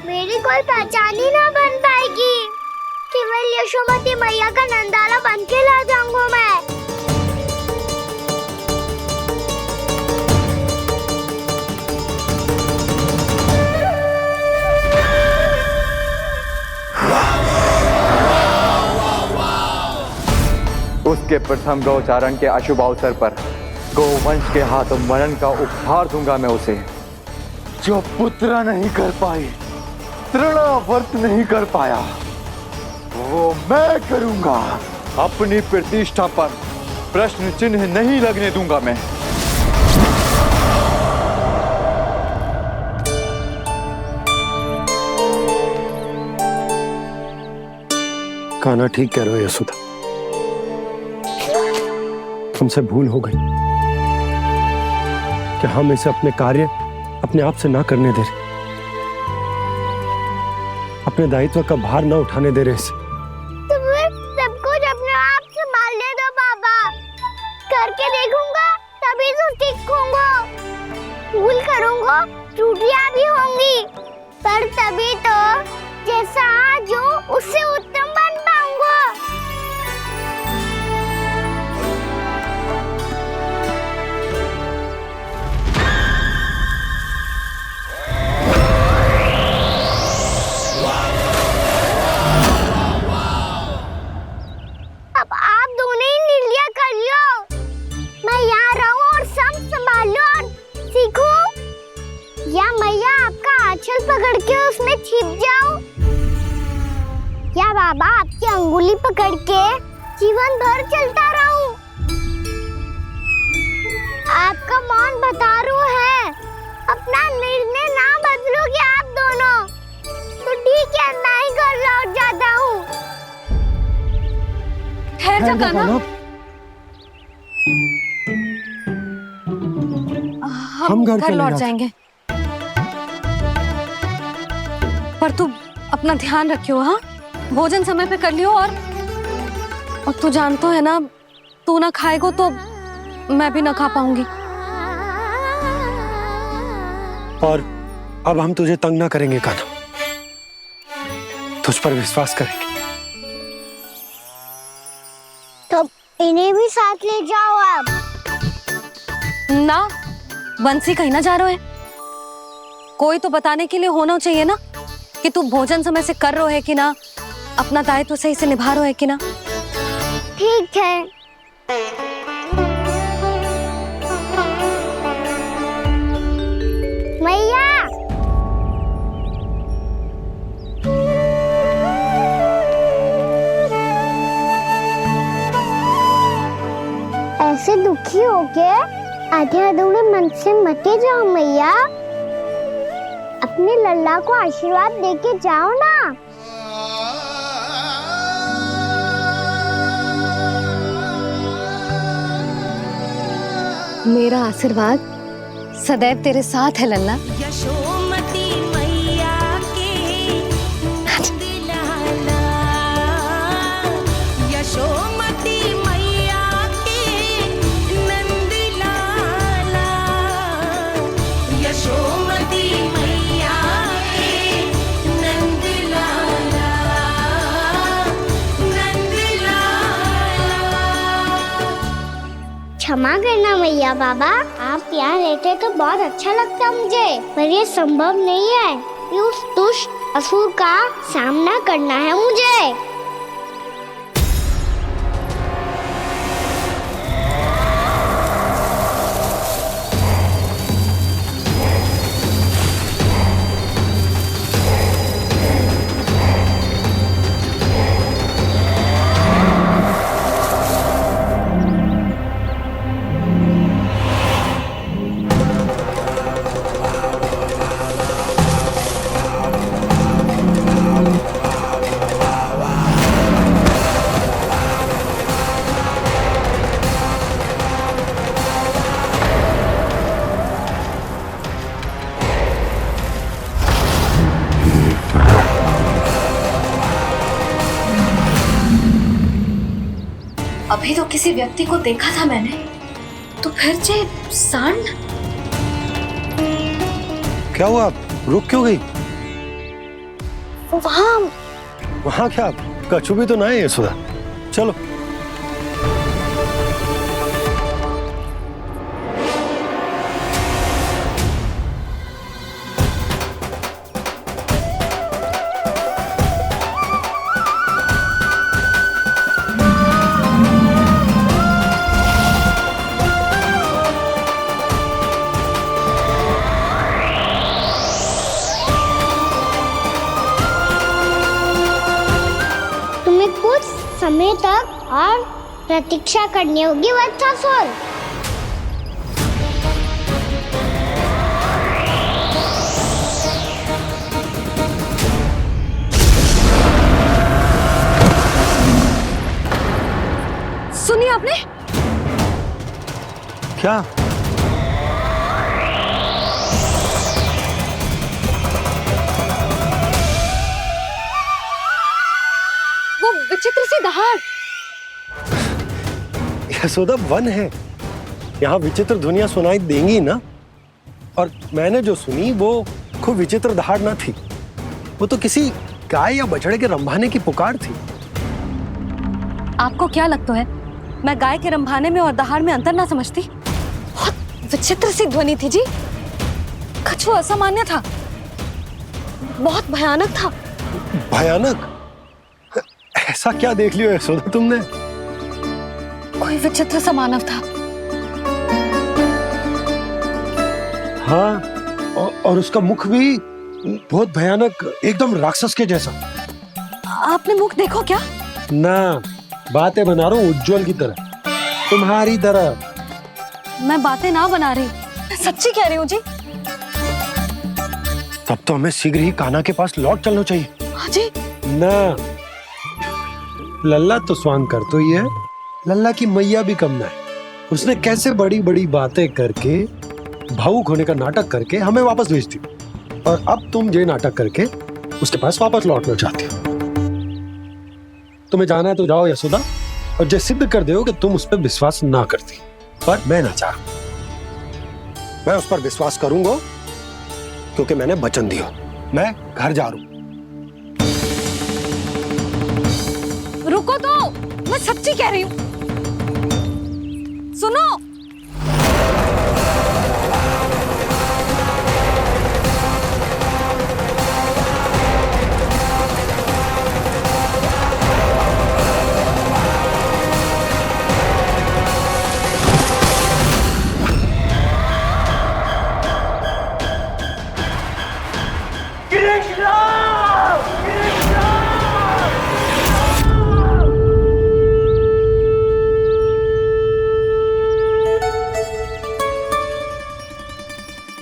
S3: मेरी कोई पहचान ही ना बन पाएगी। केवल यशोमती मैया का नंदाला बन के ला जाऊंगा मैं।
S11: उसके प्रथम गौचारण के अशुभ अवसर पर गोवंश के हाथों मरण का उपहार दूंगा मैं उसे। जो पुत्र नहीं कर पाई, तृणावर्त नहीं कर पाया, वो मैं करूंगा। अपनी प्रतिष्ठा पर प्रश्न चिन्ह नहीं लगने दूंगा मैं।
S2: कान्हा ठीक कह रहे हो यशोदा, हमसे भूल हो गई कि हम इसे अपने कार्य अपने आप से ना करने दे रहे, अपने दायित्व का भार ना उठाने दे रहे इसे।
S3: वो त्रुटियां भी होंगी, पर तभी तो जैसा आज हूँ उससे उत्तम बन पाऊंगा। अब आप दोनों ही निर्णय कर लो, मैं यहाँ रहूं और सब संभालूं और सीखूं, या मैया आपका आंचल पकड़ के उसमें छिप जाऊं, या बाबा आपकी अंगुली पकड़ के जीवन भर चलता रहूं। आपका मौन बतारू है, अपना निर्णय ना बदलोगे आप दोनों तो ठीक है, मैं ही घर लौट जाता हूँ।
S1: ठहर जा कान्हा, हम घर लौट जाएंगे, पर तू अपना ध्यान रखियो। हाँ, भोजन समय पे कर लियो, और तू जानतो है ना, तू ना खाएगो तो मैं भी ना खा पाऊंगी।
S2: और अब हम तुझे तंग ना करेंगे कान्हा, तुझ पर विश्वास करेंगे।
S3: तो इन्हें भी साथ ले जाओ अब।
S1: ना, बंसी कहीं ना जा रहे है, कोई तो बताने के लिए होना चाहिए ना कि तू भोजन समय से कर रहा है कि ना, अपना दायित्व सही से निभा रहा है कि ना।
S3: ठीक है। मैया, ऐसे दुखी हो के आधे अधूरे मन से मत जाओ मैया, अपने लल्ला को आशीर्वाद देके जाओ ना।
S1: मेरा आशीर्वाद सदैव तेरे साथ है लल्ला।
S8: यशोमती मैया के नंद लाला, यशोमती मैया के नंद लाला, यशोमती मैया के नंद लाला, नंद लाला।
S3: क्षमा करना मैया बाबा, आप यहाँ रहते तो बहुत अच्छा लगता मुझे, पर ये संभव नहीं है, ये उस दुष्ट असुर का सामना करना है मुझे।
S1: अभी तो किसी व्यक्ति को देखा था मैंने, तो फिर जे सांड।
S2: क्या हुआ, रुक क्यों गई? वहाँ क्या कछु भी तो ना है यशोदा, चलो।
S3: कुछ समय तक और प्रतीक्षा करनी होगी वत्सासुर।
S1: सुनिए आपने
S2: क्या?
S1: वो विचित्र सी दहाड़।
S2: यशोदा वन है, यहाँ विचित्र ध्वनियां सुनाई देंगी ना। और मैंने जो सुनी वो खूब विचित्र दहाड़ ना थी, वो तो किसी गाय या बछड़े के रंभाने की पुकार थी।
S1: आपको क्या लगता है मैं गाय के रंभाने में और दहाड़ में अंतर ना समझती? बहुत विचित्र सी ध्वनि थी जी। कछु असामान्य था, बहुत भयानक था।
S2: भयानक? ऐसा क्या देख लियो यशोदा तुमने?
S1: कोई विचित्र सा मानव था।
S2: हाँ, और उसका मुख भी बहुत भयानक, एकदम राक्षस के जैसा।
S1: आपने मुख देखो क्या?
S2: ना, बातें बना रहा हूँ उज्जवल की तरह, तुम्हारी तरह।
S1: मैं बातें ना बना रही, मैं सच्ची कह रही हूँ जी।
S2: तब तो हमें शीघ्र ही कान्हा के पास लौट चलना चाहिए।
S1: हाँ जी।
S2: ना, लल्ला तो स्वांग कर तो ही है, लल्ला की मैया भी कम ना है। उसने कैसे बड़ी बड़ी बातें करके, भावुक होने का नाटक करके हमें वापस भेज दी, और अब तुम ये नाटक करके उसके पास वापस लौटना चाहती हो। तुम्हें जाना है तो जाओ यशोदा, और जो सिद्ध कर दो कि तुम उस पर विश्वास ना करती, पर मैं ना चाह, मैं उस पर विश्वास करूंगा क्योंकि मैंने वचन दिया। मैं घर जा रहा हूं।
S1: रुको तो, मैं सच्ची कह रही हूँ। सुनो,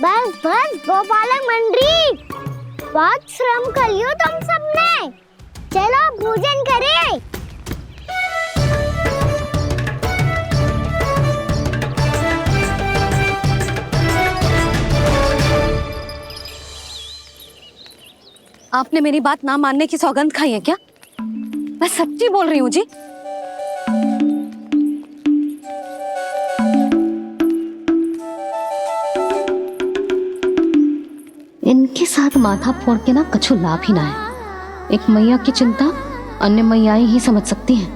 S3: बस बस गोपालक मंडली, बहुत श्रम कर लियो तुम सबने। चलो भोजन करें।
S1: आपने मेरी बात ना मानने की सौगंध खाई है क्या? मैं सच्ची बोल रही हूँ जी। इनके साथ माथा फोड़ के ना कछु लाभ ही ना है। एक मैया की चिंता अन्य मैयाएं ही समझ सकती हैं।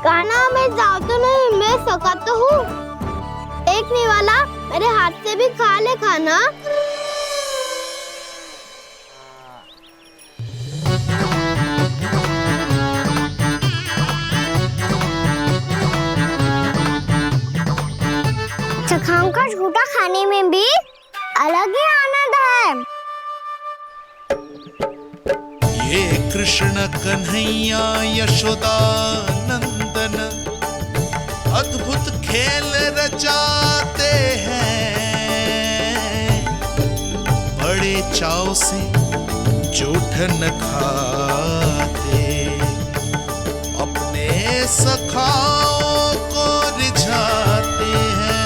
S3: कान्हा, मैं जाऊँ तो नहीं, मैं सका तो हूँ। एक नहीं वाला मेरे हाथ से भी खा ले खाना। चखाओं का झूठा खाने में भी अलग ही आनंद है।
S4: ये कृष्ण कन्हैया यशोदा नंदन अद्भुत खेल रचाते हैं, बड़े चाव से जूठन खाते, अपने सखाओं को रिझाते हैं।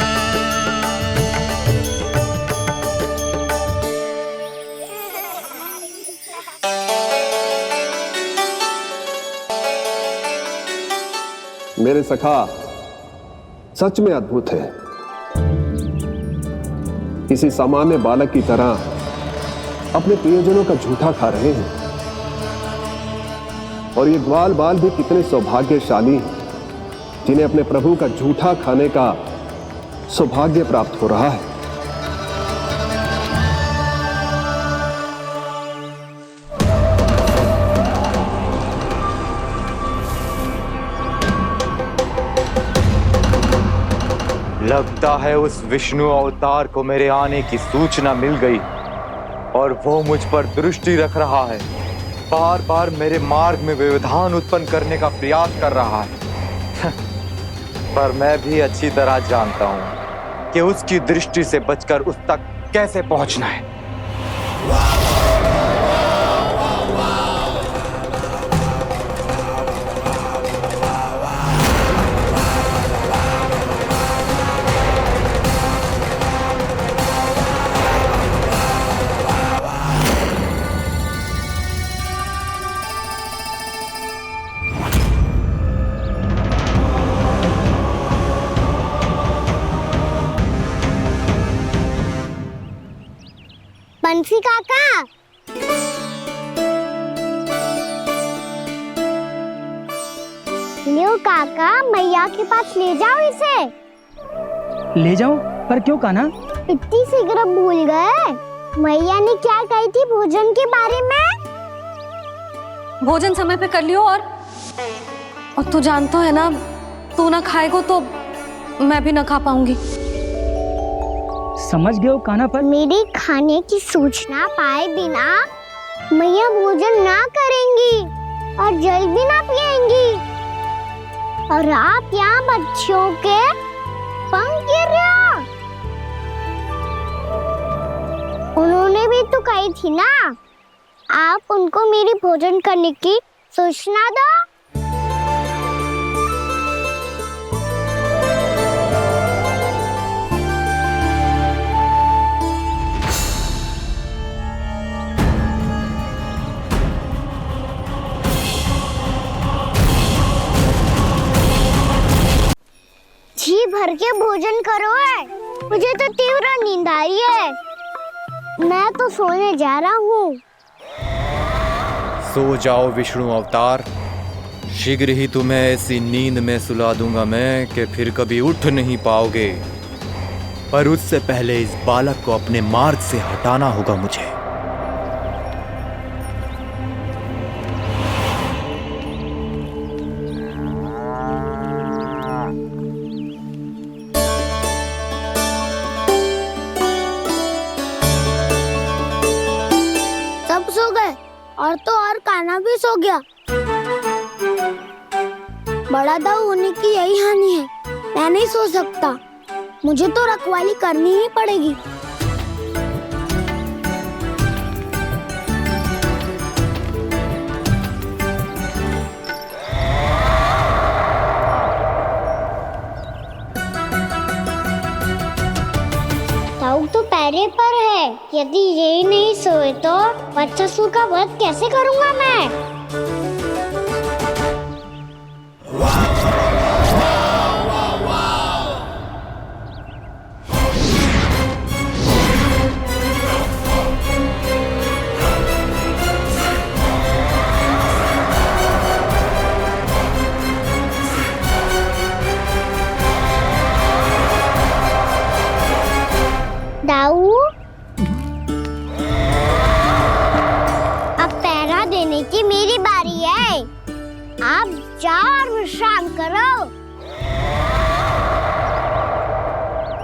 S9: मेरे सखा सच में अद्भुत है। किसी सामान्य बालक की तरह अपने प्रियजनों का झूठा खा रहे हैं, और ये ग्वाल बाल भी कितने सौभाग्यशाली हैं जिन्हें अपने प्रभु का झूठा खाने का सौभाग्य प्राप्त हो रहा है।
S11: लगता है उस विष्णु अवतार को मेरे आने की सूचना मिल गई और वो मुझ पर दृष्टि रख रहा है। बार बार मेरे मार्ग में व्यवधान उत्पन्न करने का प्रयास कर रहा है। पर मैं भी अच्छी तरह जानता हूं कि उसकी दृष्टि से बचकर उस तक कैसे पहुंचना है।
S3: बंसी काका। लियो काका, मैया के पास ले जाओ इसे।
S15: ले जाओ? पर क्यों कान्हा?
S3: इतनी शीघ्र भूल गए? मैया ने क्या कही थी भोजन के बारे में?
S1: भोजन समय पे कर लियो। और तू जानता है ना, तू ना खाएगा तो मैं भी ना खा पाऊंगी।
S15: समझ गए हो कान्हा? पर
S3: मेरे खाने की सूचना पाए बिना मैया भोजन ना करेंगी और जल भी ना पिएंगी। और आप यहाँ बच्चों के पंख गिर रहे हो। उन्होंने भी तो कही थी ना, आप उनको मेरी भोजन करने की सूचना दो। जी भर के भोजन करो है, मुझे तो तीव्र नींद आई है। मैं तो सोने जा रहा हूँ।
S11: सो जाओ विष्णु अवतार, शीघ्र ही तुम्हें ऐसी नींद में सुला दूंगा मैं कि फिर कभी उठ नहीं पाओगे। पर उससे पहले इस बालक को अपने मार्ग से हटाना होगा मुझे।
S3: सब सो गए और तो और कान्हा भी सो गया। बड़ा दाऊ होने की यही हानि है, मैं नहीं सो सकता। मुझे तो रखवाली करनी ही पड़ेगी। दाऊ तो पैरे पर है। यदि यही नहीं सोए तो बच्चासुर का वध कैसे करूंगा मैं? दाऊ, अब पहरा देने की मेरी बारी है। आप जाओ और विश्राम करो।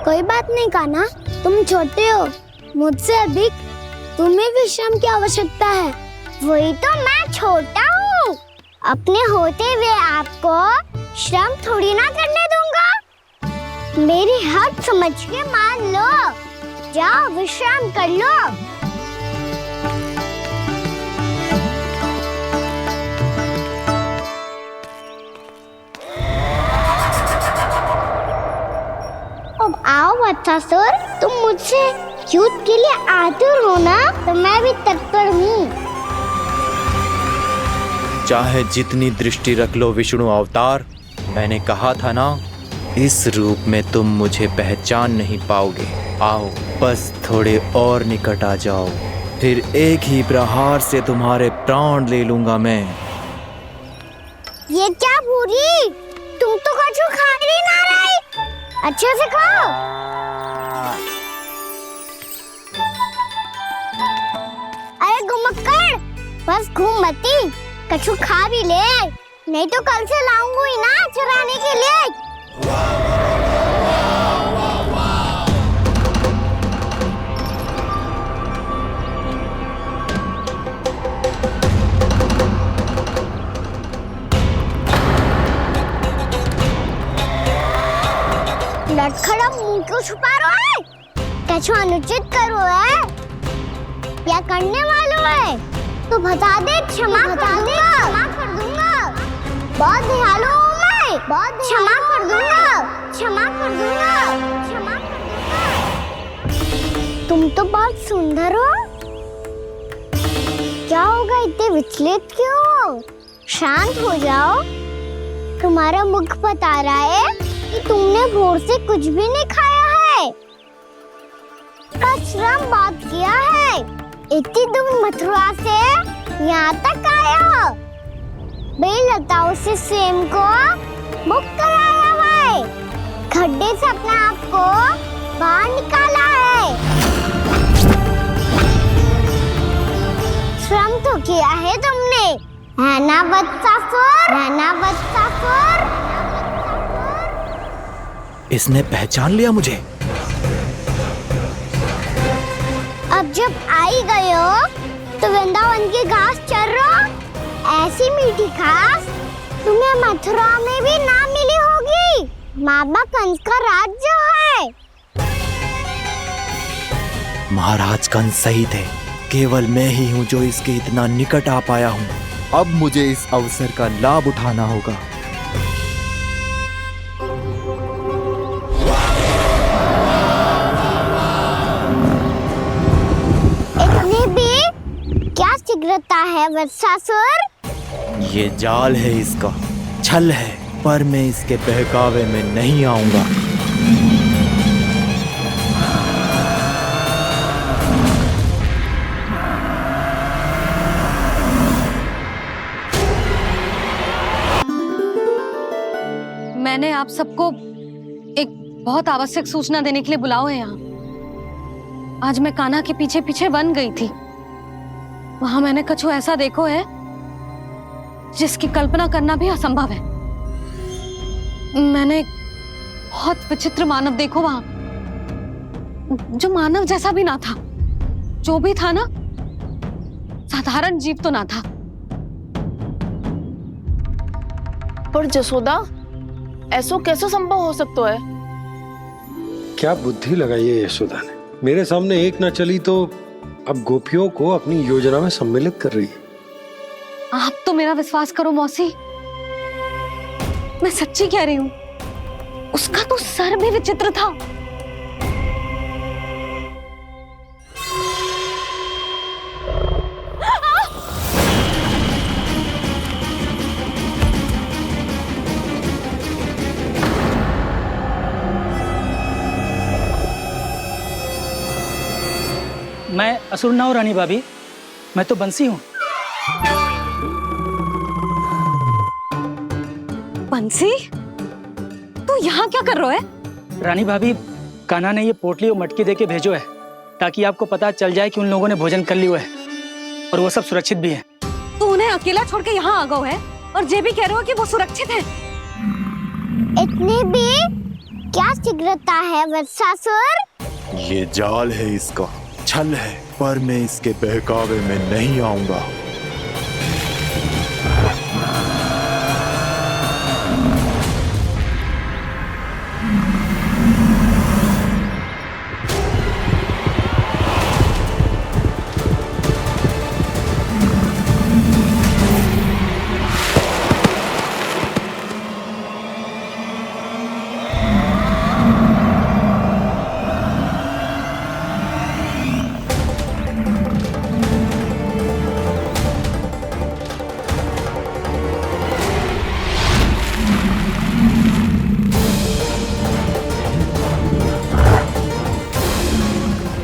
S3: कोई बात नहीं कान्हा, तुम छोटे हो, मुझसे अधिक तुम्हें विश्राम की आवश्यकता है। वही तो मैं छोटा हूँ, अपने होते हुए आपको श्रम थोड़ी ना करने दूंगा। मेरी हद समझ के मान लो। जाओ विश्राम कर लो। अब आओ बच्चासुर, तुम मुझसे युद्ध के लिए आतुर हो ना, तो मैं भी तत्पर हूँ।
S11: चाहे जितनी दृष्टि रख लो विष्णु अवतार, मैंने कहा था ना, इस रूप में तुम मुझे पहचान नहीं पाओगे। आओ बस थोड़े और निकट आ जाओ, फिर एक ही प्रहार से तुम्हारे प्राण ले लूंगा मैं।
S3: ये क्या भूरी, तुम तो कछु खा ही ना रही। अच्छे से खाओ। अरे घुमक्कड़, बस घूम मती, कछु खा भी ले, नहीं तो कल से लाऊंगी ही ना चराने के लिए। लटखड़ा मुंह क्यों छुपा रहा है? कछु अनुचित करो है या करने वालों है तो बता दे, क्षमा कर दूंगा। बहुत दयालु हूँ मैं, बहुत क्षमा कर दूंगा। तुम तो बहुत सुंदर हो। क्या होगा, इतने विचलित क्यों हो? शांत हो जाओ। तुम्हारा मुख बता रहा है कि तुमने भोर से कुछ भी नहीं खाया है, श्रम बात किया है। इतनी दूर मथुरा से यहाँ तक आए हो? बेलताओं से स्वयं को मुक्त कराया हुआ है, खड्डे से अपने आप को बाहर निकाला है। श्रम तो किया है तुमने, है ना वत्सासुर? है ना वत्सासुर?
S16: इसने पहचान लिया मुझे।
S3: अब जब आई गए हो तो वृंदावन की घास चर रहो। ऐसी मीठी घास तुम्हें मथुरा में भी ना मिली होगी। बाबा कंस का राज जो है।
S16: महाराज कंस सही थे, केवल मैं ही हूँ जो इसके इतना निकट आ पाया हूँ। अब मुझे इस अवसर का लाभ उठाना होगा।
S3: इतनी भी क्या शीघ्रता है वत्सासुर?
S16: ये जाल है इसका, छल है, पर मैं इसके बहकावे में नहीं आऊंगा।
S1: मैंने आप सबको एक बहुत आवश्यक सूचना देने के लिए बुलाओ है यहाँ। आज मैं कान्हा के पीछे पीछे वन गई थी। वहां मैंने कछु ऐसा देखो है जिसकी कल्पना करना भी असंभव है। मैंने बहुत विचित्र मानव देखो वहां, जो मानव जैसा भी ना था। जो भी था ना, साधारण जीव तो ना था।
S13: पर जसोदा, ऐसो कैसे संभव हो सकता है?
S2: क्या बुद्धि लगाई है यशोदा ने। मेरे सामने एक ना चली तो अब गोपियों को अपनी योजना में सम्मिलित कर रही है।
S1: आप तो मेरा विश्वास करो मौसी, मैं सच्ची कह रही हूँ। उसका तो सर भी विचित्र था।
S15: मैं असुर ना हूँ रानी भाभी, मैं तो बंसी हूँ।
S1: बंसी, तू यहाँ क्या कर रहा है?
S15: रानी भाभी, कान्हा ने ये पोटली और मटकी देके भेजो है ताकि आपको पता चल जाए कि उन लोगों ने भोजन कर लिया है और वो सब सुरक्षित भी है।
S1: तू उन्हें अकेला छोड़ के यहाँ आ गया है और ये भी कह रहे हो कि वो सुरक्षित है।
S3: इतनी भी क्या शीघ्रता है वत्सासुर?
S11: ये जाल है इसका, छल है, पर मैं इसके बहकावे में नहीं आऊंगा।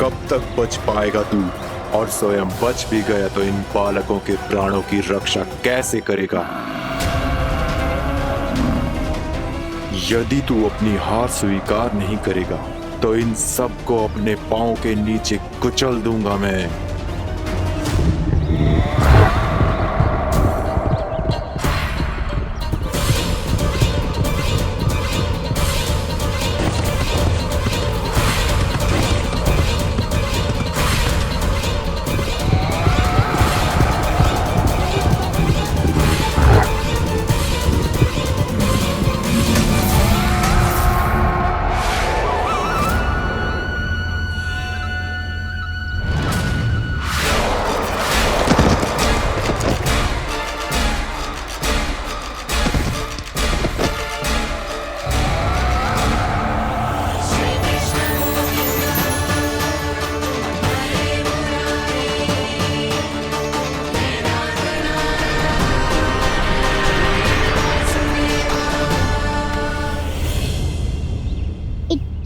S11: कब तक बच पाएगा तू? और स्वयं बच भी गया तो इन बालकों के प्राणों की रक्षा कैसे करेगा? यदि तू अपनी हार स्वीकार नहीं करेगा तो इन सबको अपने पांव के नीचे कुचल दूंगा मैं।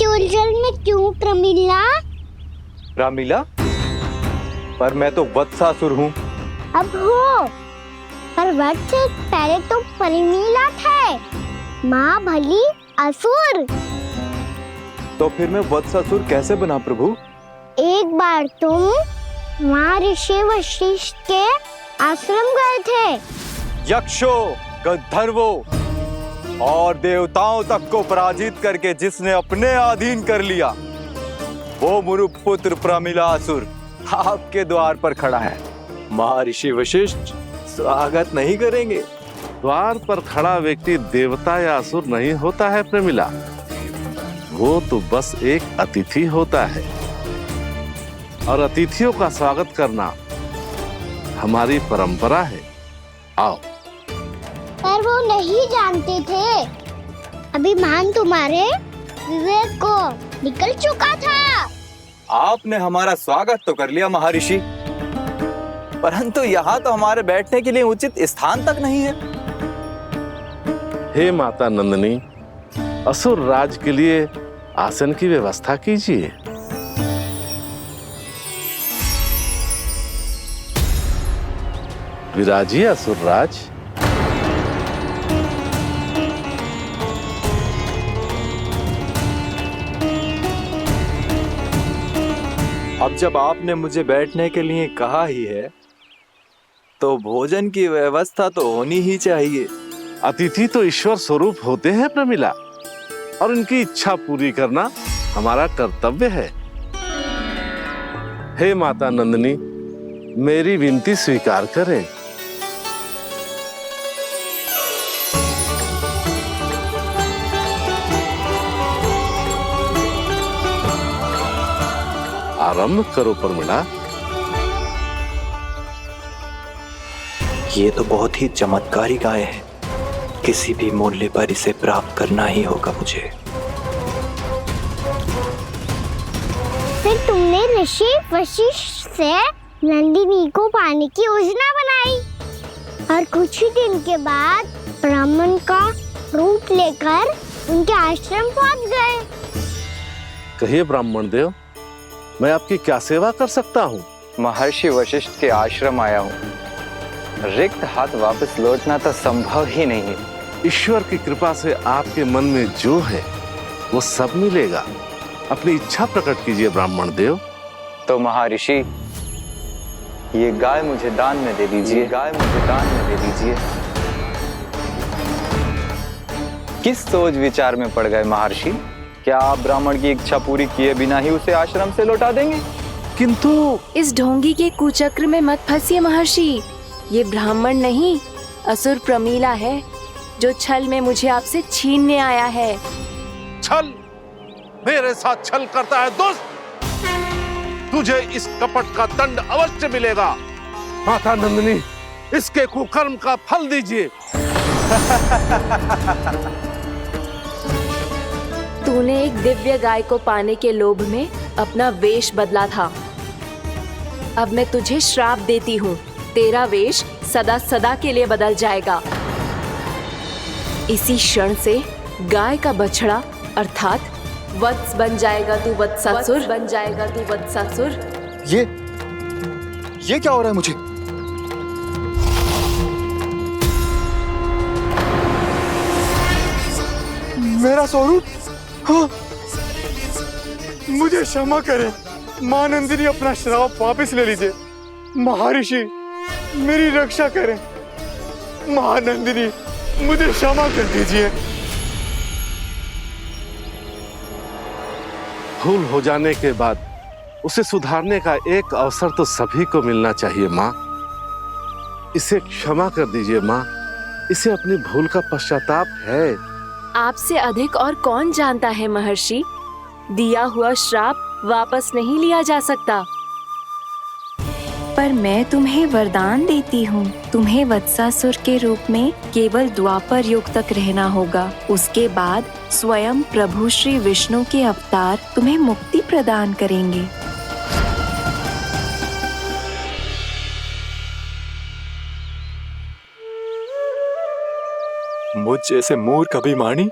S3: उलझन में क्यों प्रमिला?
S11: रामलीला, पर मैं तो वत्सासुर हूँ।
S3: अब हो, पर वक्त से पहले तो परिमीला थे, माँ भली असुर।
S11: तो फिर मैं वत्सासुर कैसे बना प्रभु?
S3: एक बार तुम वहाँ ऋषि वशिष्ठ के आश्रम गए थे।
S11: यक्षों, गंधर्वों और देवताओं तक को पराजित करके जिसने अपने अधीन कर लिया, वो मुरुपुत्र प्रमिलासुर आपके द्वार पर खड़ा है। महर्षि वशिष्ठ स्वागत नहीं करेंगे?
S17: द्वार पर खड़ा व्यक्ति देवता या असुर नहीं होता है प्रमिला, वो तो बस एक अतिथि होता है, और अतिथियों का स्वागत करना हमारी परंपरा है। आओ।
S3: पर वो नहीं जानते थे, अभिमान तुम्हारे विवेक को निकल चुका था।
S11: आपने हमारा स्वागत तो कर लिया महर्षि, परंतु यहाँ तो हमारे बैठने के लिए उचित स्थान तक नहीं है।
S17: हे माता नंदिनी, असुर राज के लिए आसन की व्यवस्था कीजिए। विराजिए असुर राज।
S11: अब जब आपने मुझे बैठने के लिए कहा ही है, तो भोजन की व्यवस्था तो होनी ही चाहिए।
S17: अतिथि तो ईश्वर स्वरूप होते हैं प्रमिला, और उनकी इच्छा पूरी करना हमारा कर्तव्य है। हे माता नंदिनी, मेरी विनती स्वीकार करें। आरंभ करो प्रमिला।
S16: ये तो बहुत ही चमत्कारी गाय है, किसी भी मूल्य पर इसे प्राप्त करना ही होगा मुझे।
S3: फिर तुमने ऋषि वशिष्ठ से नंदिनी को पाने की योजना बनाई, और कुछ ही दिन के बाद ब्राह्मण का रूप लेकर उनके आश्रम पहुंच गए।
S17: कहिए ब्राह्मण देव, मैं आपकी क्या सेवा कर सकता हूँ?
S11: महर्षि वशिष्ठ के आश्रम आया हूँ, रिक्त हाथ वापस लौटना तो संभव ही नहीं है।
S17: ईश्वर की कृपा से आपके मन में जो है वो सब मिलेगा। अपनी इच्छा प्रकट कीजिए ब्राह्मण देव।
S11: तो महर्षि, ये गाय मुझे दान में दे दीजिए, गाय मुझे दान में दे दीजिए। किस सोच विचार में पड़ गए महर्षि? क्या आप ब्राह्मण की इच्छा पूरी किए बिना ही उसे आश्रम से लौटा देंगे?
S17: किंतु
S18: इस ढोंगी के कुचक्र में मत फंसिए महर्षि। ये ब्राह्मण नहीं, असुर प्रमीला है, जो छल में मुझे आपसे छीनने आया है।
S17: छल? मेरे साथ छल करता है दुष्ट? तुझे इस कपट का दंड अवश्य मिलेगा। माता नंदिनी, इसके कुकर्म का फल दीजिए।
S18: तूने एक दिव्य गाय को पाने के लोभ में अपना वेश बदला था। अब मैं तुझे श्राप देती हूँ, तेरा वेश सदा सदा के लिए बदल जाएगा। इसी क्षण से गाय का बछड़ा अर्थात वत्स बन जाएगा तू वत्सासुर, बन जाएगा तू वत्सासुर।
S16: ये क्या हो रहा है मुझे?
S11: मेरा स्वरूप? हाँ। मुझे क्षमा करें मां नंदिनी, अपना श्राप वापस ले लीजिए। महर्षि, मेरी रक्षा करें। मां नंदिनी, मुझे क्षमा कर दीजिए।
S17: भूल हो जाने के बाद उसे सुधारने का एक अवसर तो सभी को मिलना चाहिए माँ। इसे क्षमा कर दीजिए माँ, इसे अपनी भूल का पश्चाताप है।
S18: आपसे अधिक और कौन जानता है महर्षि, दिया हुआ श्राप वापस नहीं लिया जा सकता। पर मैं तुम्हें वरदान देती हूँ, तुम्हें वत्सासुर के रूप में केवल द्वापर युग तक रहना होगा। उसके बाद स्वयं प्रभु श्री विष्णु के अवतार तुम्हें मुक्ति प्रदान करेंगे।
S11: मुझ जैसे मूर्ख अभिमानी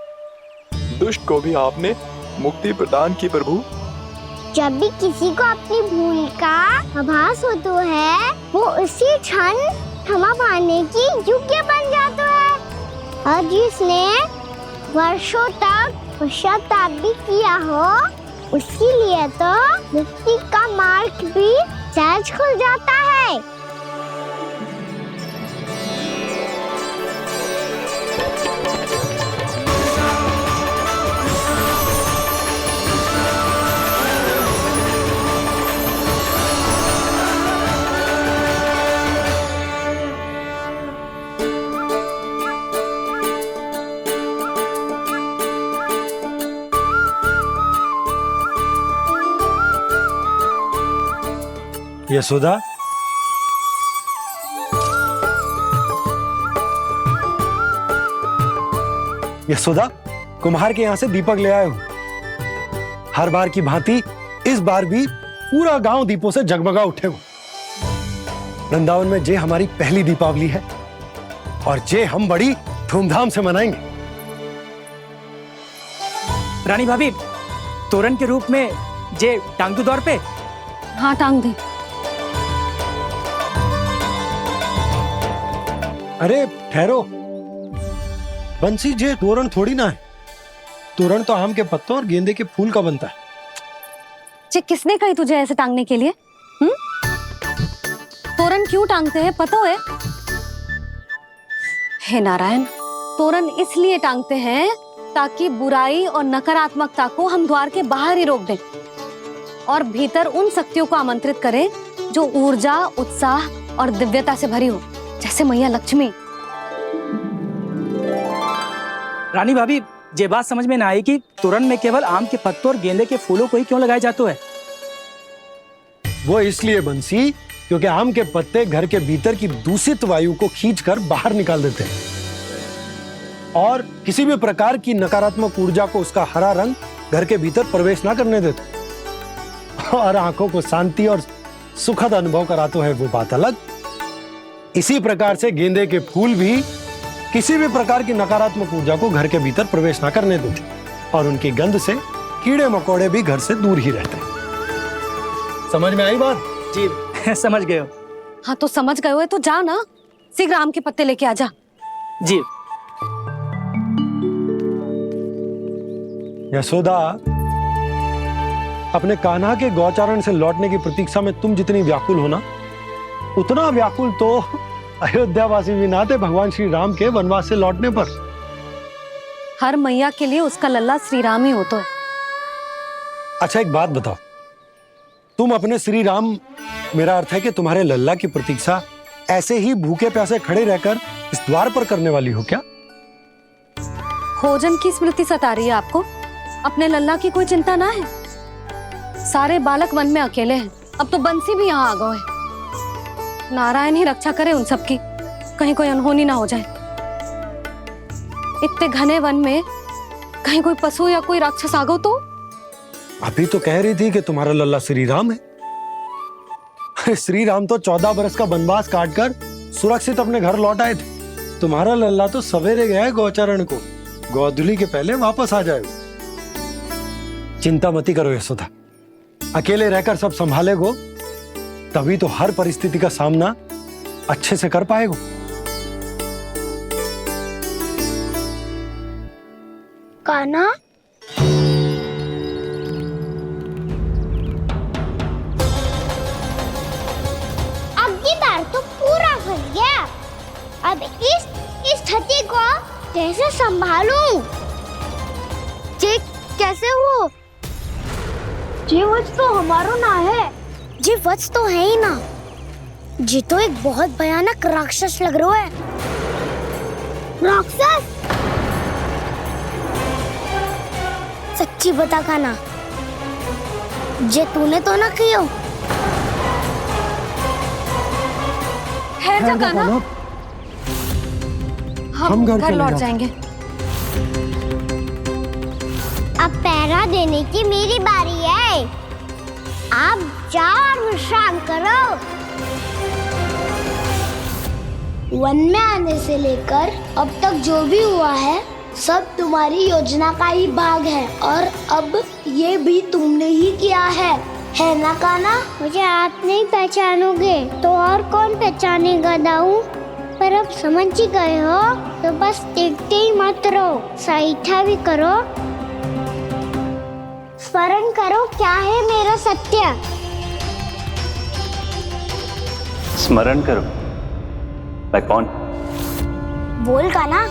S11: दुष्ट को भी आपने मुक्ति प्रदान की प्रभु।
S3: जब भी किसी को अपनी भूल का आभास होता है, वो उसी क्षण क्षमा पाने की योग्य बन जाता है। और जिसने वर्षों तक पश्चाताप भी किया हो, उसके लिए तो मुक्ति का मार्ग भी सहज खुल जाता है।
S19: यशोदा, यशोदा, कुम्हार के यहाँ से दीपक ले आए हूं। हर बार की भांति इस बार भी पूरा गांव दीपों से जगमगा उठे हो। वृंदावन में जे हमारी पहली दीपावली है और जे हम बड़ी धूमधाम से मनाएंगे।
S15: रानी भाभी, तोरण के रूप में जे टांग दो द्वार पे।
S1: हाँ, टांग दे।
S19: अरे ठहरो, बंसी, जे तोरण थोड़ी ना है। तोरण तो आम के पत्तों और गेंदे के फूल का बनता है।
S1: जे किसने कही तुझे ऐसे टांगने के लिए? तोरण क्यों टांगते हैं पता है? हे नारायण, तोरण इसलिए टांगते हैं ताकि बुराई और नकारात्मकता को हम द्वार के बाहर ही रोक दें और भीतर उन शक्तियों को आमंत्रित करें जो ऊर्जा, उत्साह और दिव्यता से भरी हो, जैसे मैया लक्ष्मी।
S15: रानी भाभी, ये बात समझ में ना आई कि तोरण में केवल आम के पत्तों और गेंदे के फूलों को ही क्यों लगाया जाता है?
S19: वो इसलिए बंसी, क्योंकि आम के पत्ते घर के भीतर की दूषित वायु को खींचकर बाहर निकाल देते हैं और किसी भी प्रकार की नकारात्मक ऊर्जा को उसका हरा रंग घर के भीतर प्रवेश ना करने देते और आंखों को शांति और सुखद अनुभव कराता है, वो बात अलग। इसी प्रकार से गेंदे के फूल भी किसी भी प्रकार की नकारात्मक ऊर्जा को घर के भीतर प्रवेश ना करने देते और उनकी गंध से कीड़े मकोड़े भी घर से दूर ही रहते हैं। समझ में आई बात?
S15: जी समझ गए हो।
S1: हाँ तो समझ गए हो तो जा ना, शीघ्र आम के पत्ते लेके आ जा।
S15: जी।
S19: यशोदा, अपने कान्हा के गौचारण से लौटने की प्रतीक्षा में तुम जितनी व्याकुल हो ना, उतना व्याकुल तो अयोध्यावासी भी ना थे भगवान श्री राम के वनवास से लौटने पर।
S1: हर मैया के लिए उसका लल्ला श्री राम ही होता है।
S19: अच्छा एक बात बताओ, तुम अपने श्री राम, मेरा अर्थ है कि तुम्हारे लल्ला की प्रतीक्षा ऐसे ही भूखे प्यासे खड़े रहकर इस द्वार पर करने वाली हो क्या?
S1: भोजन की स्मृति सता रही है आपको? अपने लल्ला की कोई चिंता ना है। सारे बालक वन में अकेले हैं, अब तो बंसी भी यहाँ आ गए हैं। नारायण ही रक्षा करे उन सबकी, कहीं कोई अनहोनी ना हो जाए। इतने घने वन में कहीं कोई पशु या कोई राक्षस आ गो तो?
S19: अभी तो कह रही थी कि तुम्हारा लल्ला श्री राम है। श्री राम तो 14 बरस का वनवास काटकर सुरक्षित अपने घर लौट आए थे। तुम्हारा लल्ला तो सवेरे गया है गौचरण को, गोधूली के पहले वापस आ जाएगा। चिंता मती करो यशोदा, अकेले रहकर सब संभालेगो तभी तो हर परिस्थिति का सामना अच्छे से कर पाएगो।
S3: कान्हा, अब की बार तो पूरा फंस गया। अब इस स्थिति को कैसे संभालूं? जे कैसे हो? जे वच तो हमारो ना है। जे वच तो है ही ना। जी तो एक बहुत भयानक राक्षस लग रहा है। राक्षस? सच्ची बता कान्हा, जे तूने तो ना कियो?
S1: ठहर जा कान्हा, हम घर लौट जाएंगे।
S3: अब पहरा देने की मेरी बारी है। आप जाओ और विश्राम करो। वन में आने से लेकर अब तक जो भी हुआ है
S20: सब तुम्हारी योजना का ही भाग है और अब ये भी तुमने ही किया है ना कान्हा?
S3: मुझे आप नहीं पहचानोगे तो और कौन पहचानेगा दाऊ? पर अब समझ ही गए हो तो बस देखते ही मत रहो, सईठा भी करो, स्मरण करो क्या है मेरा सत्य।
S5: स्मरण करो? मैं कौन?
S20: बोल कान्हा,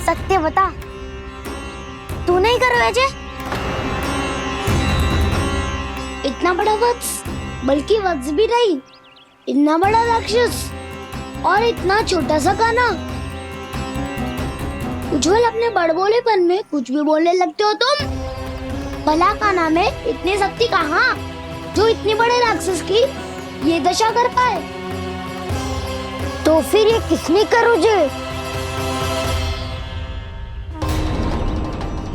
S20: सत्य बता। तू नहीं करो अजय? इतना बड़ा वत्स, बल्कि वत्स भी नहीं, इतना बड़ा राक्षस और इतना छोटा सा कान्हा। उज्जवल अपने बड़बोलेपन में कुछ भी बोलने लगते हो तुम। भला कान्हा में इतनी शक्ति कहाँ जो इतने बड़े राक्षस की ये दशा कर पाए? तो फिर ये किसने करो जे?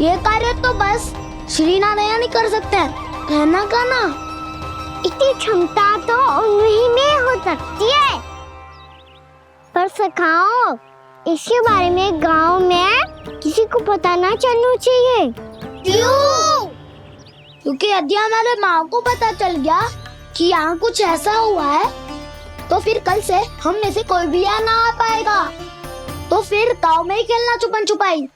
S20: ये कार्य तो बस श्री नारायण ही कर सकते हैं, है ना कान्हा?
S3: इतनी क्षमता तो उन्हीं में हो सकती है, पर सखाओ इसके बारे में गांव में किसी को पता ना चलना चाहिए।
S20: क्यों? क्योंकि यदि हमारे माँ को पता चल गया कि यहाँ कुछ ऐसा हुआ है तो फिर कल से हम में से कोई भी यहाँ ना आ पाएगा। तो फिर गाँव में ही खेलना छुपन छुपाई।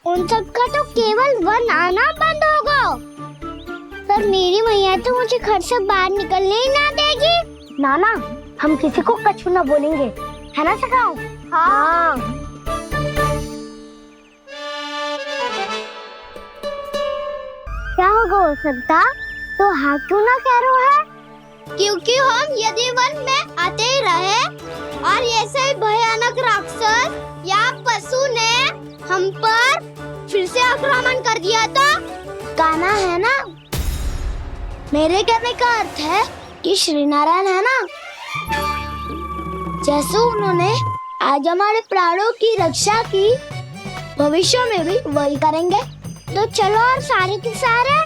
S3: उन सब का तो केवल वन आना बंद होगा, पर मेरी मैया तो मुझे घर से बाहर निकलने ही ना देगी।
S20: नाना, हम किसी को कछु ना बोलेंगे, है ना सखाओ? हाँ।
S3: क्या होगा हो सकता? तो हाँ क्यों ना कह रहा है?
S20: क्योंकि हम यदि वन में आते ही रहे और ऐसे भयानक राक्षस या पशु ने हम पर फिर से आक्रमण कर दिया तो कान्हा, है ना? मेरे कहने का अर्थ है कि श्री नारायण है ना, जैसे उन्होंने आज हमारे प्राणों की रक्षा की, भविष्य में भी वही करेंगे।
S3: तो चलो और सारे के सारे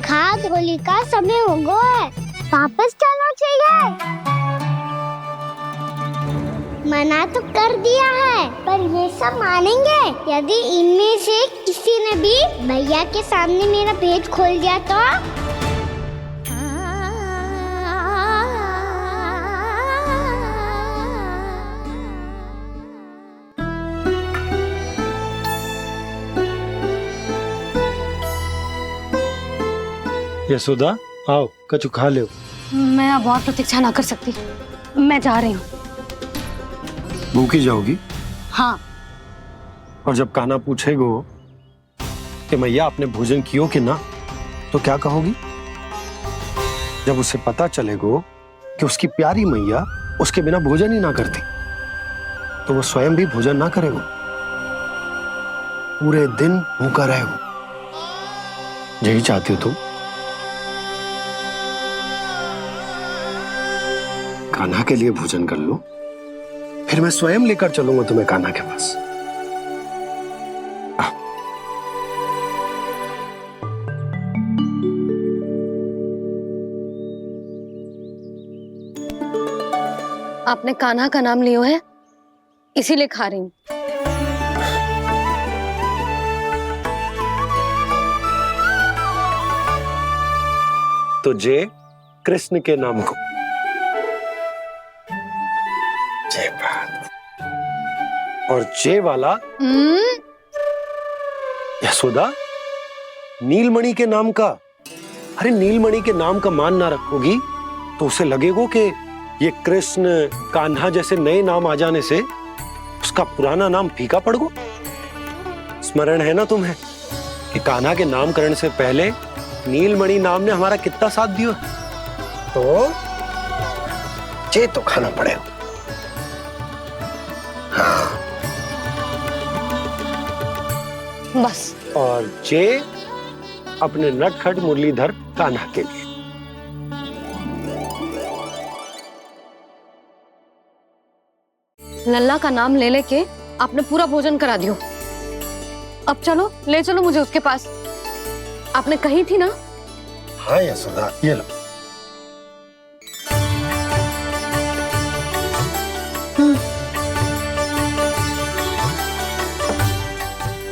S3: खाद होली का समय हो गया है, वापस चलना चाहिए। मना तो कर दिया है, पर ये सब मानेंगे यदि इनमें से किसी ने भी भैया के सामने मेरा पेट खोल दिया तो?
S19: यशोदा, आओ कछु खा लो।
S1: मैं अब और प्रतीक्षा ना कर सकती, मैं जा रही हूँ।
S19: भूखी जाओगी?
S1: हाँ।
S19: और जब कान्हा पूछेगो कि मैया आपने भोजन कियो कि ना, तो क्या कहोगी? जब उसे पता चलेगो कि उसकी प्यारी मैया उसके बिना भोजन ही ना करती, तो वो स्वयं भी भोजन ना करेगो, पूरे दिन भूखा रहेगो। यही चाहती हो तुम? कान्हा के लिए भोजन कर लो, फिर मैं स्वयं लेकर चलूंगा तुम्हें कान्हा के पास।
S1: आपने कान्हा का नाम लियो है, इसीलिए खा रही हूँ।
S19: तो जय कृष्ण के नाम को। जय बात। और जय वाला यशोदा, नीलमणि के नाम का। अरे नीलमणि के नाम का मान ना रखोगी तो उसे लगेगा कि ये कृष्ण कान्हा जैसे नए नाम आ जाने से उसका पुराना नाम फीका पड़ गो। स्मरण है ना तुम्हें कि कान्हा के नामकरण से पहले नीलमणि नाम ने हमारा कितना साथ दिया? तो जे तो खाना पड़ेगा। हाँ।
S1: बस।
S19: और जे अपने नटखट मुरलीधर कान्हा के लिए।
S1: लल्ला का नाम ले लेके आपने पूरा भोजन करा दियो। अब चलो, ले चलो मुझे उसके पास। आपने कही थी ना?
S19: हाँ यशोदा, ये लो।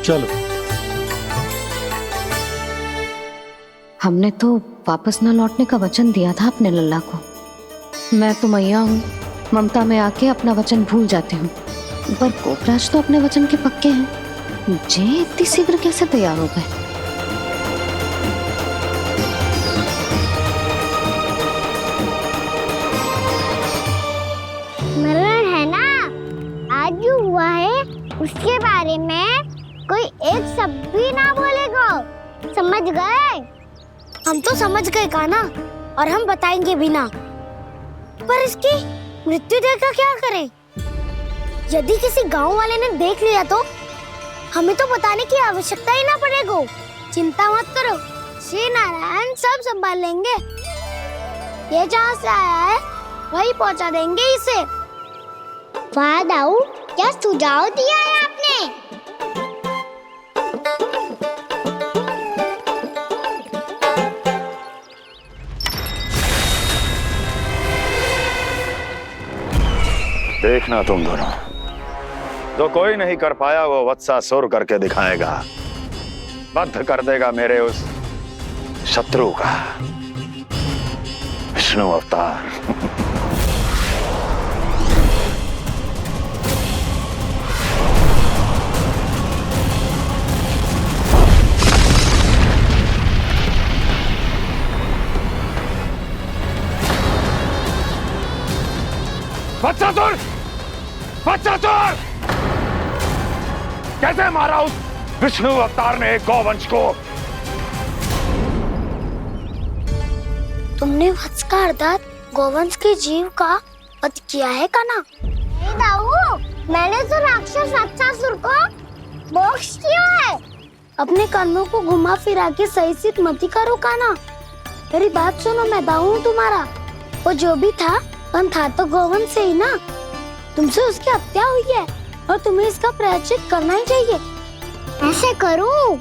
S19: चलो।
S1: हमने तो वापस न लौटने का वचन दिया था अपने लल्ला को। मैं तो मैया हूँ, ममता में आके अपना वचन भूल जाती हूँ, पर गोपराज तो अपने वचन के पक्के हैं। जे इतनी शीघ्र कैसे तैयार हो गए?
S3: मरण है ना, आज जो हुआ है उसके बारे में कोई एक शब्द भी ना बोलेगा, समझ गए?
S20: हम तो समझ गए कान्हा, और हम बताएंगे भी ना। पर इसकी मृत्यु देखकर क्या करें? यदि किसी गांव वाले ने देख लिया तो हमें तो बताने की आवश्यकता ही ना पड़ेगा। चिंता मत करो, श्री नारायण सब संभाल लेंगे। ये जहाँ से आया है वही पहुँचा देंगे इसे।
S3: वाह दाऊ, क्या सुझाव दिया है आपने।
S7: देखना तुम दोनों, जो कोई नहीं कर पाया वो वत्सासुर करके दिखाएगा, बद्ध कर देगा मेरे उस शत्रु का विष्णु अवतार।
S21: वत्सासुर! वत्सासुर! कैसे मारा उस विष्णु अवतार ने गौवंश को?
S20: तुमने वत्स का अर्थात गोवंश के जीव का वध किया है कान्हा।
S3: दाऊ, मैंने तो राक्षस वत्सासुर को मोक्ष दिया है।
S20: अपने कर्मों को घुमा फिरा के सही सिद्ध मत करो कान्हा। मेरी बात सुनो, मैं दाऊ हूँ तुम्हारा। वो जो भी था पर था तो गोवंश से ही ना। तुमसे उसकी हत्या हुई है और तुम्हें इसका प्रायश्चित करना ही चाहिए।
S3: ऐसे करूं?